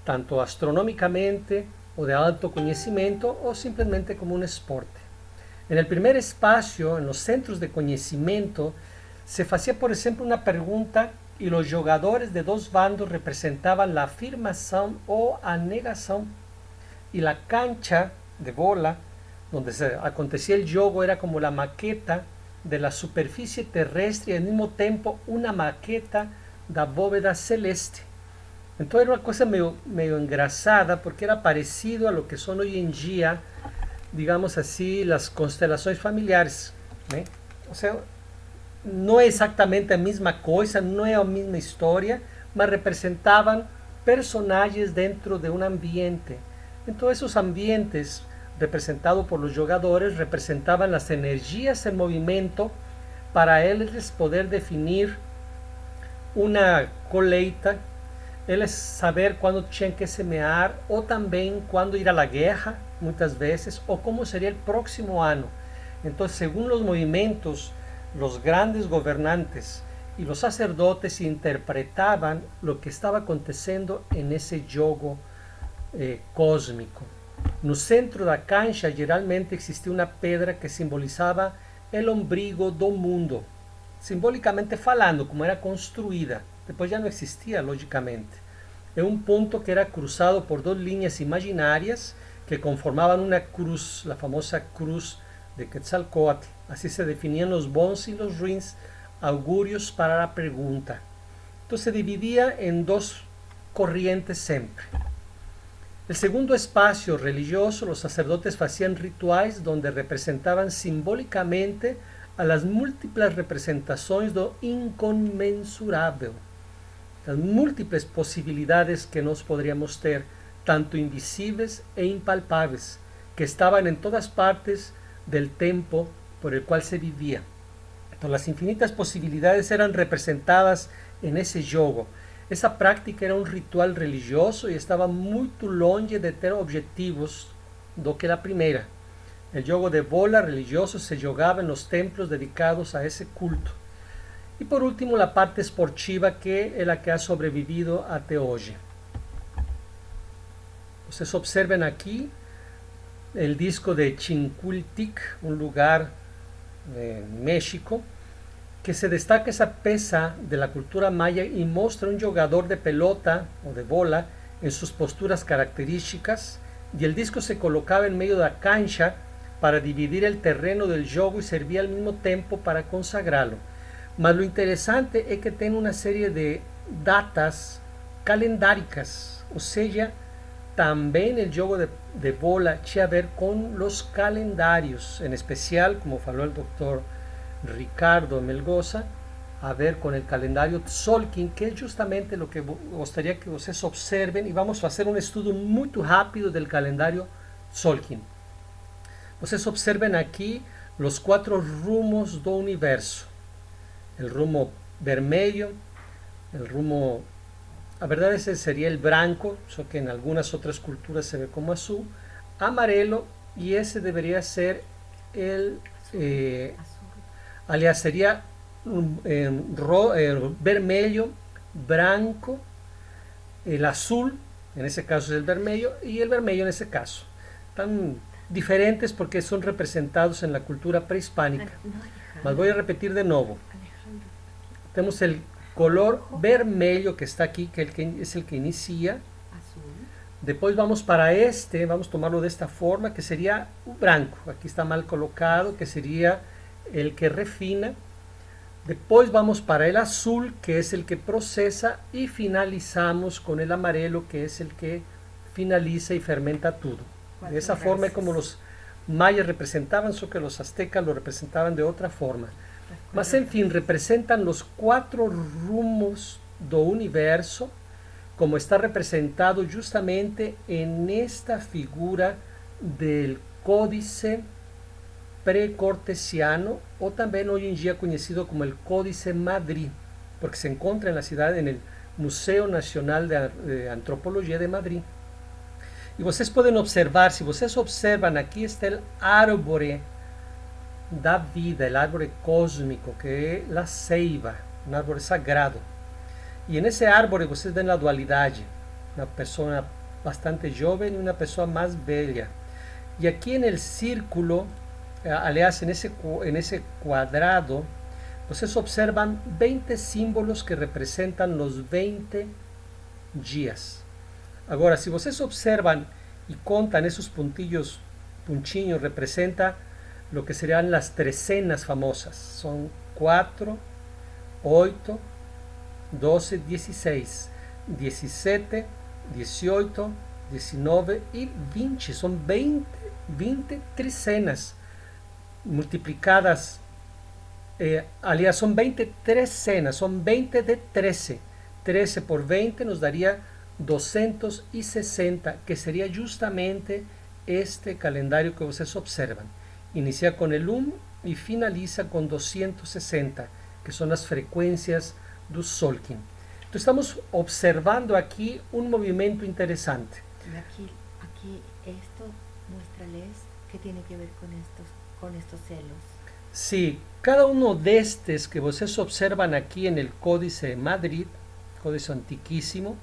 Speaker 2: tanto astronómicamente, o de alto conocimiento, o simplemente como un esporte. En el primer espacio, en los centros de conocimiento, se hacía, por ejemplo, una pregunta y los jugadores de dos bandos representaban la afirmación o a negación. Y la cancha de bola, donde se acontecía el juego, era como la maqueta de la superficie terrestre y al mismo tiempo una maqueta da bóveda celeste. Entonces era una cosa medio engrasada, porque era parecido a lo que son hoy en día, digamos así, las constelaciones familiares, ¿eh? O sea, no é exatamente a mesma coisa, não é a mesma história, mas representavam personagens dentro de um ambiente. Então, esses ambientes representado por los jugadores, representaban las energías en movimiento para ellos poder definir una colheita, eles saber cuándo tienen que semear o también cuándo ir a la guerra, muchas veces, o cómo sería el próximo año. Entonces, según los movimientos, los grandes gobernantes y los sacerdotes interpretaban lo que estaba aconteciendo en ese jogo cósmico. No centro da cancha, geralmente existía una pedra que simbolizaba el ombligo do mundo, simbólicamente falando, como era construida. Depois já não existia, logicamente. É um ponto que era cruzado por duas linhas imaginárias que conformavam uma cruz, a famosa cruz de Quetzalcóatl. Assim se definiam os bons e os ruins augúrios para a pergunta. Então se dividia em duas corrientes sempre. El segundo espacio religioso, los sacerdotes hacían rituales donde representaban simbólicamente a las múltiples representaciones do inconmensurável, las múltiples posibilidades que nos podríamos ter, tanto invisibles e impalpables, que estaban en todas partes del tiempo por el cual se vivía. Entonces, las infinitas posibilidades eran representadas en ese jogo. Essa prática era um ritual religioso e estava muito longe de ter objetivos do que a primeira. O jogo de bola religioso se jogava nos templos dedicados a esse culto. E por último, a parte esportiva, que é a que ha sobrevivido até hoje. Vocês observem aqui o disco de Chincultic, um lugar em México, que se destaca esa pieza de la cultura maya y muestra un jugador de pelota o de bola en sus posturas características, y el disco se colocaba en medio de la cancha para dividir el terreno del juego y servía al mismo tiempo para consagrarlo. Mas lo interesante es que tiene una serie de datas calendáricas, o sea, también el juego de bola tiene a ver con los calendarios, en especial, como faló el doctor Ricardo Melgoza, a ver con el calendario Tzolk'in, que es justamente lo que gustaría que ustedes observen, y vamos a hacer un estudio muy rápido del calendario Tzolk'in. Ustedes observen aquí los 4 rumos do universo: el rumo vermelho, el rumo, la verdad ese sería el branco, solo que en algunas otras culturas se ve como azul, amarelo, y ese debería ser el aliás, sería vermelho, branco, el azul, en ese caso es el vermelho, y el vermelho en ese caso. Tan diferentes porque son representados en la cultura prehispánica. Mas voy a repetir de nuevo. Tenemos el color vermelho que está aquí, que es el que inicia. Después vamos para vamos a tomarlo de esta forma, que sería branco. Aquí está mal colocado, que sería el que refina. Después vamos para el azul, que es el que procesa, y finalizamos con el amarelo, que es el que finaliza y fermenta todo. De esa forma es como los mayas representaban, solo que los aztecas lo representaban de otra forma. Mas en fin, representan los 4 rumos do universo, como está representado justamente en esta figura del códice precortesiano, o también hoy en día conocido como el Códice Madrid, porque se encuentra en la ciudad, en el Museo Nacional de Antropología de Madrid. Y ustedes pueden observar, si ustedes observan, aquí está el árbore da vida, el árbore cósmico, que es la ceiba, un árbore sagrado. Y en ese árbore ustedes ven la dualidad, una persona bastante joven y una persona más bella. Y aquí en el círculo, aliás, en ese cuadrado, ustedes observan 20 símbolos que representan los 20 días. Ahora, si ustedes observan y contan esos punchinhos, representa lo que serían las trecenas famosas. Son 4, 8, 12, 16, 17, 18, 19 y 20. Son 20 trecenas multiplicadas, aliás, son 20 trecenas, son 20 de 13. 13 por 20 nos daría 260, que sería justamente este calendario que vocês observan. Inicia con el y finaliza con 260, que son las frecuencias do Solkin. Entonces estamos observando aquí un movimiento interesante.
Speaker 3: Aquí esto, muéstrales qué tiene que ver con estos celos.
Speaker 2: Sí, cada uno de estos que vocês observan aquí en el Códice de Madrid, Códice antiquísimo,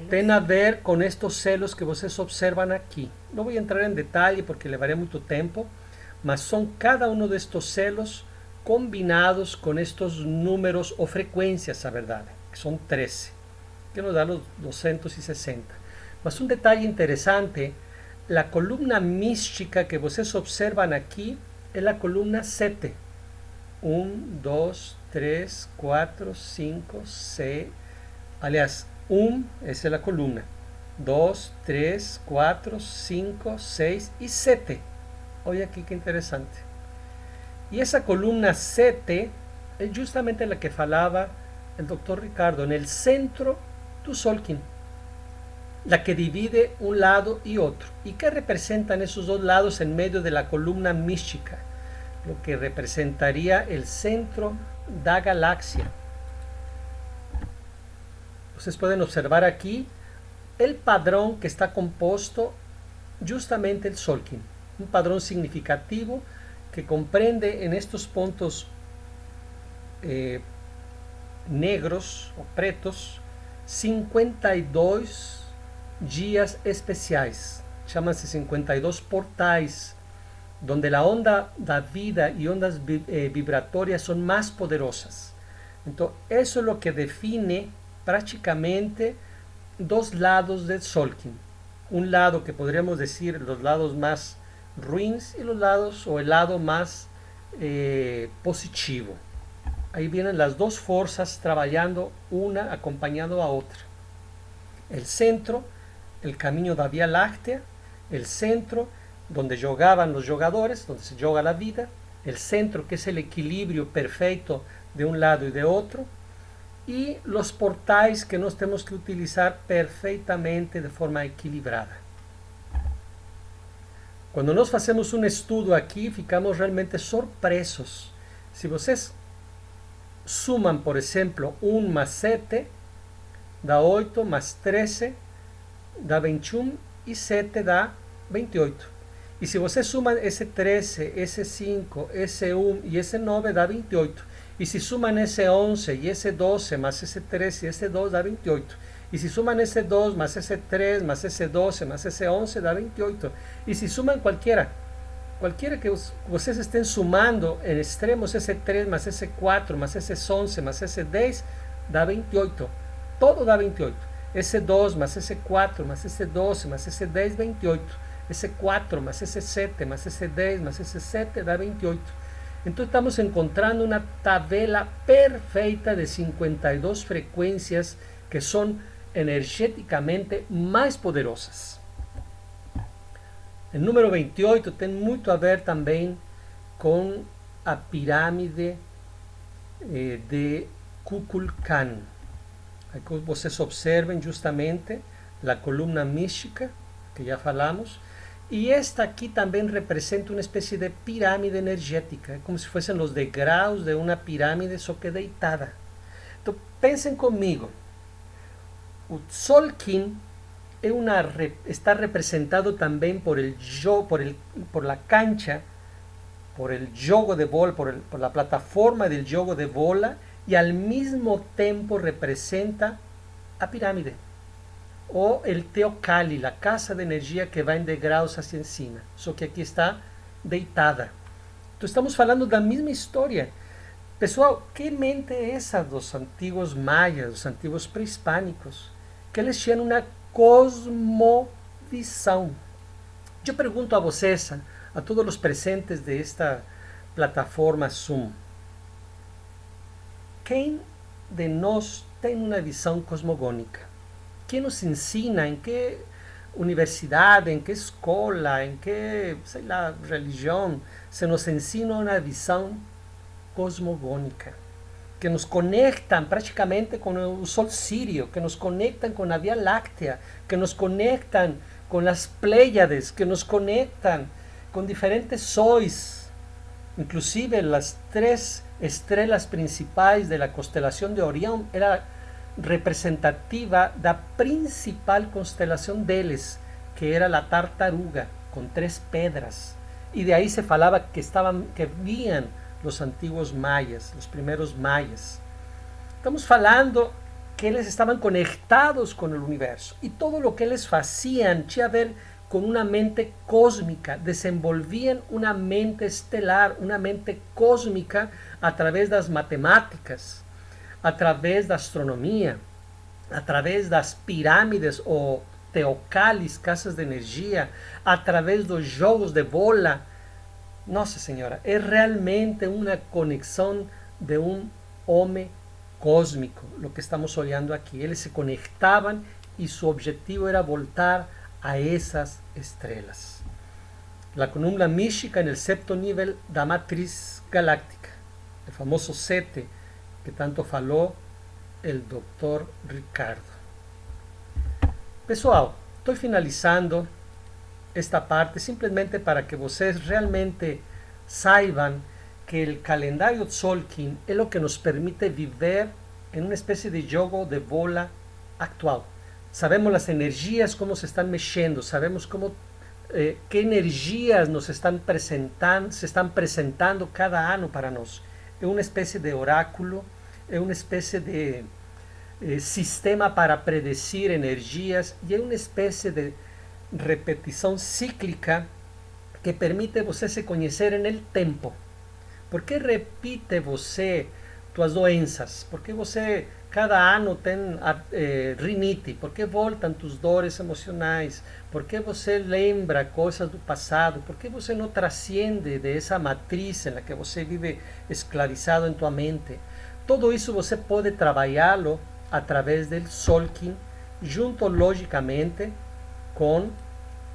Speaker 2: tiene a ver con estos celos que vocês observan aquí. No voy a entrar en detalle porque levaría mucho tiempo, mas son cada uno de estos celos combinados con estos números o frecuencias, a verdad, que son 13, que nos da los 260. Mas un detalle interesante, la columna mística que vocês observan aquí es la columna 7. 1, 2, 3, 4, 5, 6. Aliás, 1 esa es la columna. 2, 3, 4, 5, 6 y 7. Oye aquí qué interesante. Y esa columna 7 es justamente la que falaba el doctor Ricardo, en el centro do Solkin, la que divide un lado y otro. ¿Y qué representan esos dos lados en medio de la columna mística? Lo que representaría el centro da galaxia. Ustedes pueden observar aquí el padrón que está compuesto justamente el Solkin, un padrón significativo que comprende en estos puntos negros o pretos 52 dias especiais, chaman-se 52 portais, donde la onda da vida y ondas vibratorias son más poderosas. Entonces, eso es lo que define prácticamente dos lados del Solkin. Un lado que podríamos decir los lados más ruins y los lados o el lado más positivo. Ahí vienen las dos fuerzas trabajando una acompañando a otra. El centro, el camino da Vía Láctea, el centro donde jugaban los jugadores, donde se juega la vida, el centro que es el equilibrio perfecto de un lado y de otro, y los portais que nos tenemos que utilizar perfectamente de forma equilibrada. Cuando nos hacemos un estudio aquí, ficamos realmente sorpresos. Si vocês suman, por ejemplo, 1 más 7, da 8, más 13, da 21, y 7 da 28. Y si vocês suman ese 13, ese 5, ese 1 y ese 9, da 28. Y si suman ese 11 y ese 12 más ese 13 y ese 2, da 28. Y si suman ese 2 más ese 3 más ese 12 más ese 11, da 28. Y si suman cualquiera que vocês estén sumando en extremos, ese 3 más ese 4 más ese 11 más ese 10, da 28. Todo da 28. Ese 2 más ese 4 más ese 12 más ese 10, 28. Ese 4 más ese 7 más ese 10 más ese 7 da 28. Entonces estamos encontrando una tabla perfecta de 52 frecuencias que son energéticamente más poderosas. El número 28 tiene mucho a ver también con la pirámide de Kukulkan. Aquí vocês observen justamente la columna mística que ya falamos. Y esta aquí también representa una especie de pirámide energética, como si fuesen los degraus de una pirámide, solo que deitada. Entonces, piensen conmigo. El Solkin está representado también por la cancha, por el juego de bola, por la plataforma del juego de bola, y al mismo tiempo representa a pirámide. O el Teocalli, la casa de energía que va en degraus hacia encima, solo que aquí está deitada. Entonces estamos hablando de la misma historia. Pessoal, ¿qué mente es esa dos antiguos mayas, los antiguos prehispánicos? Que eles tinham uma cosmovisão. Eu pergunto a vocês, a todos os presentes de esta plataforma Zoom, quem de nós tem uma visão cosmogônica? Quem nos ensina, em que universidade, em que escola, em que, sei lá, religião, se nos ensina uma visão cosmogônica? Que nos conectan prácticamente con el Sol Sirio, que nos conectan con la Vía Láctea, que nos conectan con las Pléyades que nos conectan con diferentes sóis, inclusive las 3 estrellas principais de la constelación de Orión era representativa da principal constelación deles, que era la tartaruga, con 3 pedras. Y de ahí se falaba que vían los antiguos mayas, los primeros mayas. Estamos falando que eles estaban conectados con el universo y todo lo que eles hacían tinha a ver con una mente cósmica, desenvolvían una mente estelar, una mente cósmica a través das matemáticas, a través da astronomia, a través das pirâmides ou teocallis, casas de energia, a través dos jogos de bola. Nossa Senhora, é realmente uma conexão de um homem cósmico, lo que estamos olhando aquí. Ellos se conectaban y su objetivo era voltar a esas estrellas. La columna mística en el 7º nivel da matriz galáctica, el famoso 7 que tanto falou el doctor Ricardo. Pessoal, estoy finalizando esta parte simplesmente para que vocês realmente saibam que el calendario Tzolk'in es lo que nos permite vivir en una especie de juego de bola actual. Sabemos las energías, cómo se están mexendo, sabemos cómo, qué energías nos están se están presentando cada año para nosotros. Es una especie de oráculo, es una especie de sistema para predecir energías y es una especie de repetición cíclica que permite você se conhecer en el tempo. Por que repite você tuas doenças? Por que você cada ano tem rinite? Por que voltam tus dores emocionais? Por que você lembra coisas do passado? Por que você não transcende de essa matriz na que você vive escravizado em tua mente? Tudo isso você pode trabalhá-lo através do Tzolk'in, junto logicamente com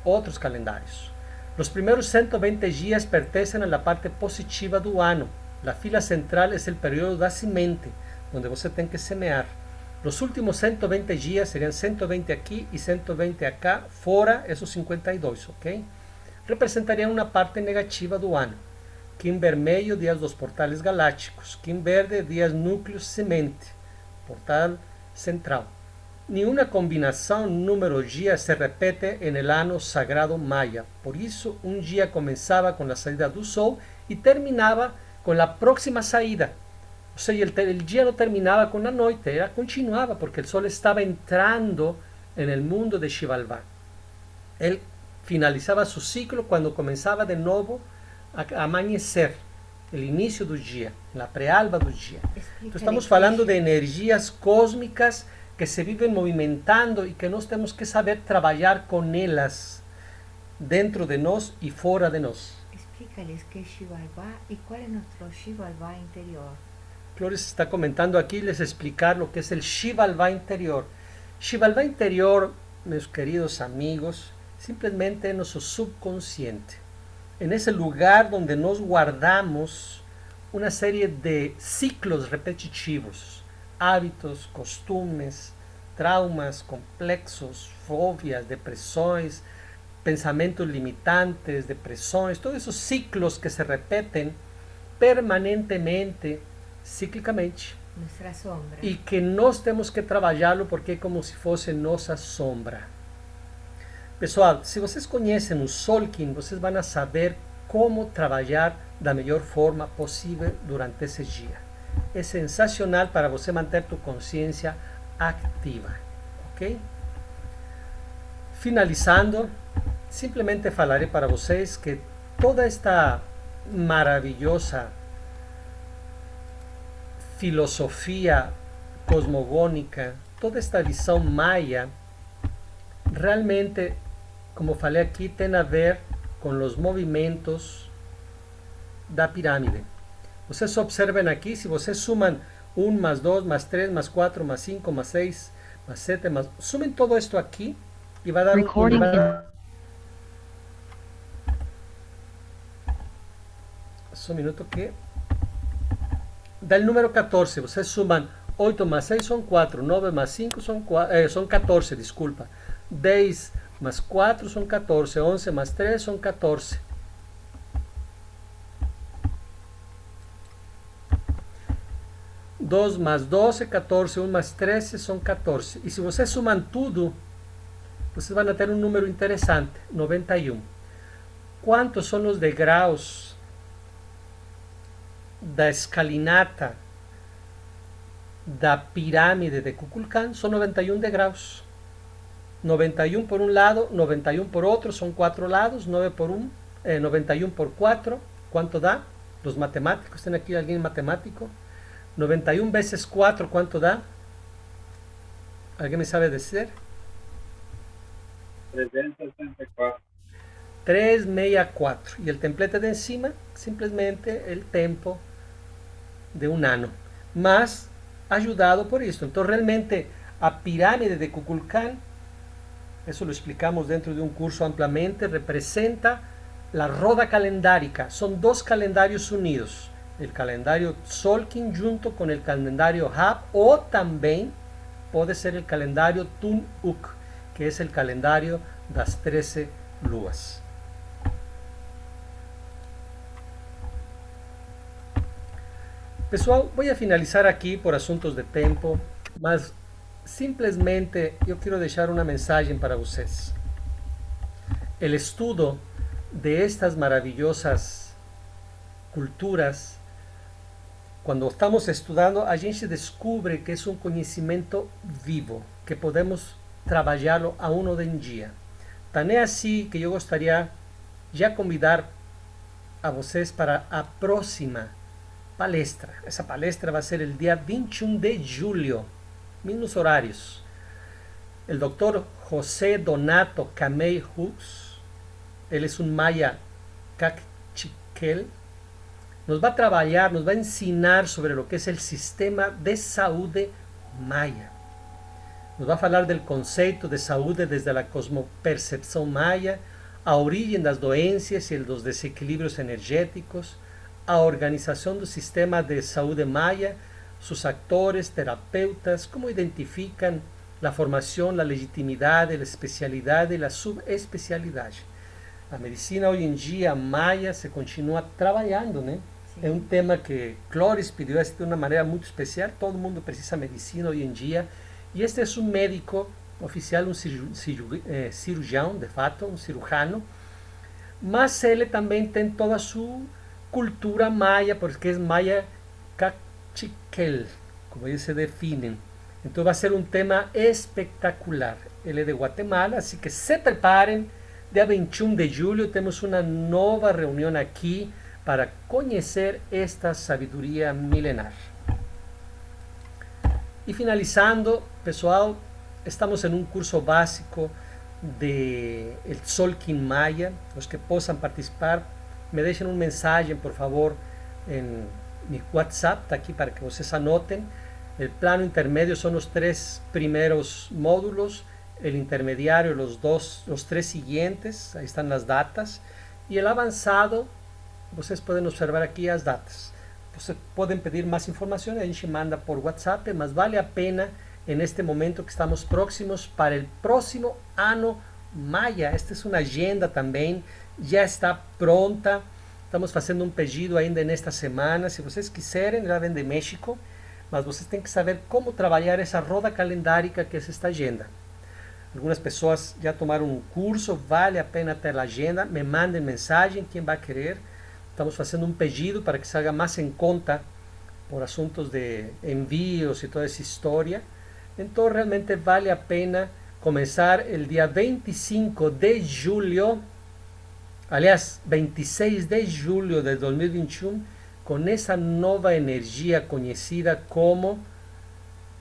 Speaker 2: outros calendários. Los primeros 120 días pertenecen a la parte positiva do ano. La fila central es el periodo da semente, donde você tem que semear. Los últimos 120 días serían 120 aquí y 120 acá, fora esos 52, ¿ok? Representarían una parte negativa do ano. Aqui em vermelho, dias dos portales galácticos. Aqui em verde, dias núcleos semente, portal central. Nenhuma combinação numerologia se repete en el ano sagrado maya. Por isso, um dia começava com a saída do sol e terminava com a próxima saída. Ou seja, el dia não terminava com a noite, continuava, porque o sol estava entrando en el mundo de Xibalbá. Ele finalizava seu ciclo quando começava de novo a amanhecer, o início do dia, na pré-alba do dia. Então, estamos falando de energias cósmicas que se viven movimentando y que nos tenemos que saber trabajar con ellas dentro de nos y fuera de nos.
Speaker 3: Explícales qué es Xibalbá y cuál es nuestro Xibalbá interior.
Speaker 2: Flores está comentando aquí, les explicar lo que es el Xibalbá interior. Xibalbá interior, mis queridos amigos, simplemente es nuestro subconsciente. En ese lugar donde nos guardamos una serie de ciclos repetitivos. Hábitos, costumes, traumas complexos, fobias, depressões, pensamentos limitantes, depressões, todos esos ciclos que se repeten permanentemente, cíclicamente.
Speaker 3: Nuestra sombra.
Speaker 2: Y que nós temos que trabalhá-lo porque é como se fosse nossa sombra. Pessoal, se vocês conhecem o Tzolk'in, vocês vão saber como trabalhar da melhor forma possível durante esse dia. É sensacional para você manter tu consciência ativa, ok? Finalizando, simplesmente falaré para vocês que toda esta maravilhosa filosofia cosmogônica, toda esta visão maia, realmente, como falei aqui, tem a ver com os movimentos da pirâmide. Vocês observem aqui, se vocês sumam 1 mais 2 mais 3 mais 4 mais 5 mais 6 mais 7 mais... Sumem todo isto aqui e vai dar Só um minuto que... Dá o número 14. Vocês sumam 8 mais 6 são 4, 9 mais 5 são 14, desculpa. 10 más 4 son 14, 11 más 3 son 14. Dos más 12, 14, 1 más 13 son 14. E se vocês suman tudo, vocês vão ter um número interessante, 91. Quantos são os degraus da escalinata da pirâmide de Kukulcán? São 91 degraus. 91 por um lado, 91 por outro, são 4 lados, 9 por 1, 91 por 4, quanto dá? Os matemáticos, tem aqui alguém matemático? 91 vezes 4, quanto dá? Alguém me sabe dizer?
Speaker 6: 364.
Speaker 2: 364. E o templete de cima, simplesmente o tempo de um ano. Mas ajudado por isso. Então, realmente, a pirâmide de Kukulcán, isso lo explicamos dentro de um curso amplamente, representa a roda calendárica. São dois calendários unidos. O calendário Tzolk'in junto com o calendário Hab, ou também pode ser o calendário Tun-Uk, que é o calendário das 13 luas. Pessoal, vou finalizar aqui por assuntos de tempo, mas simplesmente eu quero deixar uma mensagem para vocês. O estudo de estas maravillosas culturas, quando estamos estudando, a gente descobre que é um conhecimento vivo, que podemos trabalhá-lo a um em dia. Tan é assim que eu gostaria de convidar a vocês para a próxima palestra. Essa palestra vai ser o dia 21 de julho, mesmos horários. O Dr. José Donato Camey Hughes, ele é um maya caciquel, nos vai trabalhar, nos vai ensinar sobre o que é o sistema de saúde maya. Nos vai falar do conceito de saúde desde a cosmopercepção maya, a origem das doenças e dos desequilíbrios energéticos, a organização do sistema de saúde maya, seus actores, terapeutas, como identificam a formação, a legitimidade, a especialidade e a subespecialidade. A medicina hoje em dia maya se continua trabalhando, né? É um tema que Cloris pediu de uma maneira muito especial. Todo mundo precisa de medicina hoje em dia. E este é um médico oficial, um cirurgião, de fato, um cirurgião. Mas ele também tem toda a sua cultura maya, porque é maya caciquel, como eles se definem. Então vai ser um tema espetacular. Ele é de Guatemala, assim que se preparem. Dia 21 de julho temos uma nova reunião aqui para conhecer esta sabedoria milenar. E finalizando, pessoal, estamos em um curso básico de el Tzolk'in Maya. Os que possam participar, me deixem uma mensagem, por favor, em meu WhatsApp, está aqui para que vocês anotem. O plano intermédio são os 3 primeiros módulos, o intermediário, os 3 seguintes, aí estão as datas, e o avançado, vocês podem observar aqui as datas. Vocês podem pedir mais informações, a gente manda por WhatsApp, mas vale a pena neste momento que estamos próximos para o próximo ano maya. Esta é uma agenda também, já está pronta. Estamos fazendo um pedido ainda nesta semana. Se vocês quiserem, já vem de México, mas vocês têm que saber como trabalhar essa roda calendárica que é esta agenda. Algumas pessoas já tomaram um curso, vale a pena ter a agenda. Me mandem mensagem, quem vai querer. Estamos fazendo um pedido para que salga mais em conta por assuntos de envios e toda essa história. Então, realmente vale a pena começar o dia 25 de julho, aliás, 26 de julho de 2021, com essa nova energia conhecida como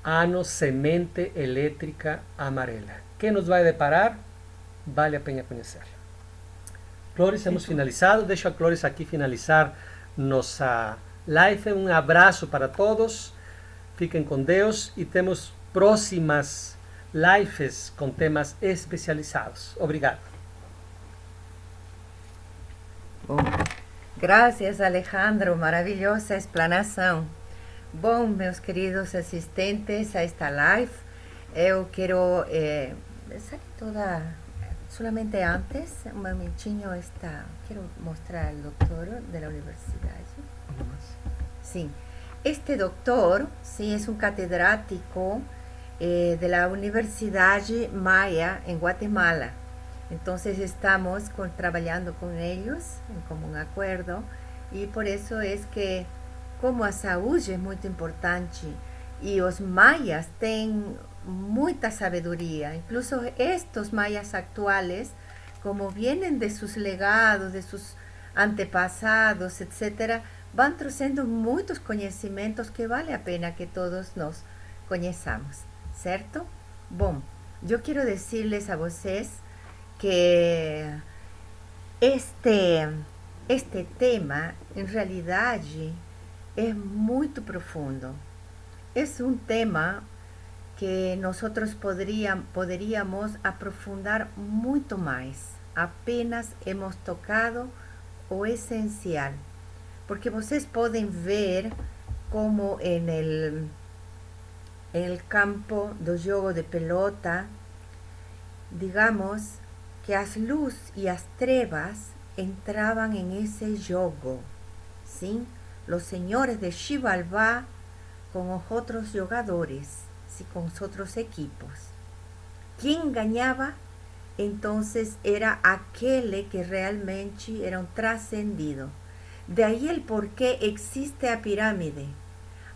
Speaker 2: Ano Semente Elétrica Amarela. Que nos vai deparar? Vale a pena conhecer. Cloris, hemos finalizado. Deixo a Cloris aqui finalizar nossa live. Um abraço para todos. Fiquem com Deus e temos próximas lives com temas especializados. Obrigado.
Speaker 3: Bom, graças, Alejandro. Maravilhosa explanação. Bom, meus queridos assistentes a esta live, eu quero deixar toda Solamente antes, mi chiño está, quiero mostrar al doctor de la universidad. Sí, este doctor, sí, es un catedrático de la Universidad Maya en Guatemala. Entonces estamos trabajando con ellos en común acuerdo y por eso es que como a saúde es muy importante y los mayas tienen mucha sabiduría, incluso estos mayas actuales, como vienen de sus legados, de sus antepasados, etcétera, van trayendo muchos conocimientos que vale la pena que todos nos conozcamos, ¿cierto? Bom, yo quiero decirles a vocês que este tema, en realidad, es muy profundo. Es un tema que nosotros podríamos aprofundar mucho más. Apenas hemos tocado o esencial. Porque vocês pueden ver como en el campo do jogo de pelota, digamos que as luz y as trevas entraban en ese juego, ¿sí? Los señores de Xibalbá con los otros jugadores, ¿sí? Con los otros equipos. ¿Quién ganaba? Entonces era aquel que realmente era un trascendido. De ahí el por qué existe a pirámide.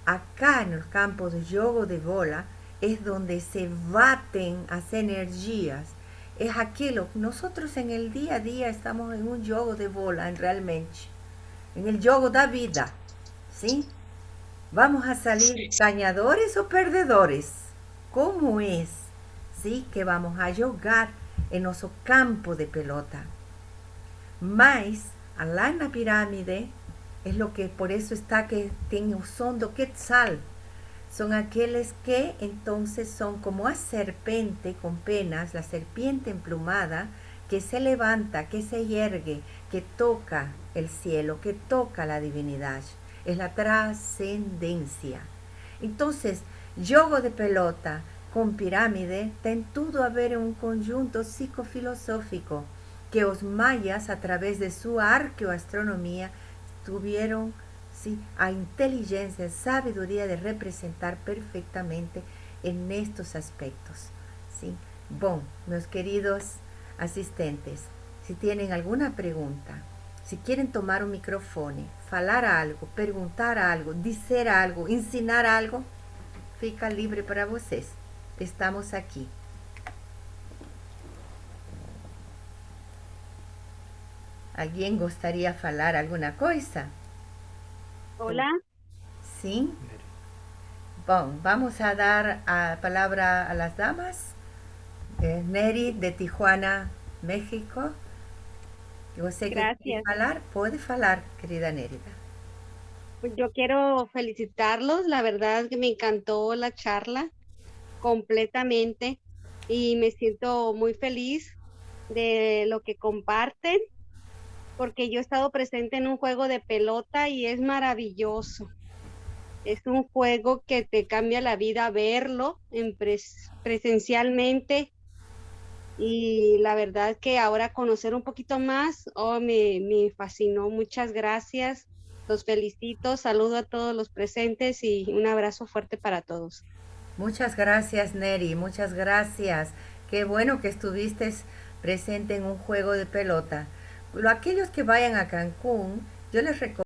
Speaker 3: Acá en el campo de juego de bola es donde se baten las energías. Es aquello, nosotros en el día a día estamos en un juego de bola, realmente, en el juego da vida, ¿sí? Vamos a salir ganadores o perdedores. ¿Cómo es, sí, que vamos a jugar en nuestro campo de pelota? Mas, lá na pirámide, es lo que por eso está que tiene un son do Quetzal. Son aquellos que entonces son como a serpiente con penas, la serpiente emplumada, que se levanta, que se yergue, que toca el cielo, que toca la divinidad. Es la trascendencia. Entonces, juego de pelota con pirámide tem tudo a ver en un conjunto psicofilosófico que los mayas, a través de su arqueoastronomía, tuvieron, ¿sí?, a inteligencia, sabiduría de representar perfectamente en estos aspectos, ¿sí? Bom, meus queridos asistentes, si tienen alguna pregunta, si quieren tomar un micrófono, falar algo, perguntar algo, dizer algo, ensinar algo, fica libre para vocês. Estamos aqui. ¿Alguien gustaría falar alguna cosa?
Speaker 6: Hola,
Speaker 3: ¿Sí? Bon, vamos a dar la palabra a las damas. Neri de Tijuana, México. ¿Usted que quiere
Speaker 6: gracias.
Speaker 3: falar? Puede falar, querida Nérida.
Speaker 6: Pues yo quiero felicitarlos, la verdad que me encantó la charla completamente y me siento muy feliz de lo que comparten, porque yo he estado presente en un juego de pelota y es maravilloso. Es un juego que te cambia la vida verlo presencialmente y la verdad que ahora conocer un poquito más, me fascinó. Muchas gracias, los felicito, saludo a todos los presentes y un abrazo fuerte para todos.
Speaker 3: Muchas gracias, Neri, muchas gracias. Qué bueno que estuviste presente en un juego de pelota. Aquellos que vayan a Cancún, yo les recomiendo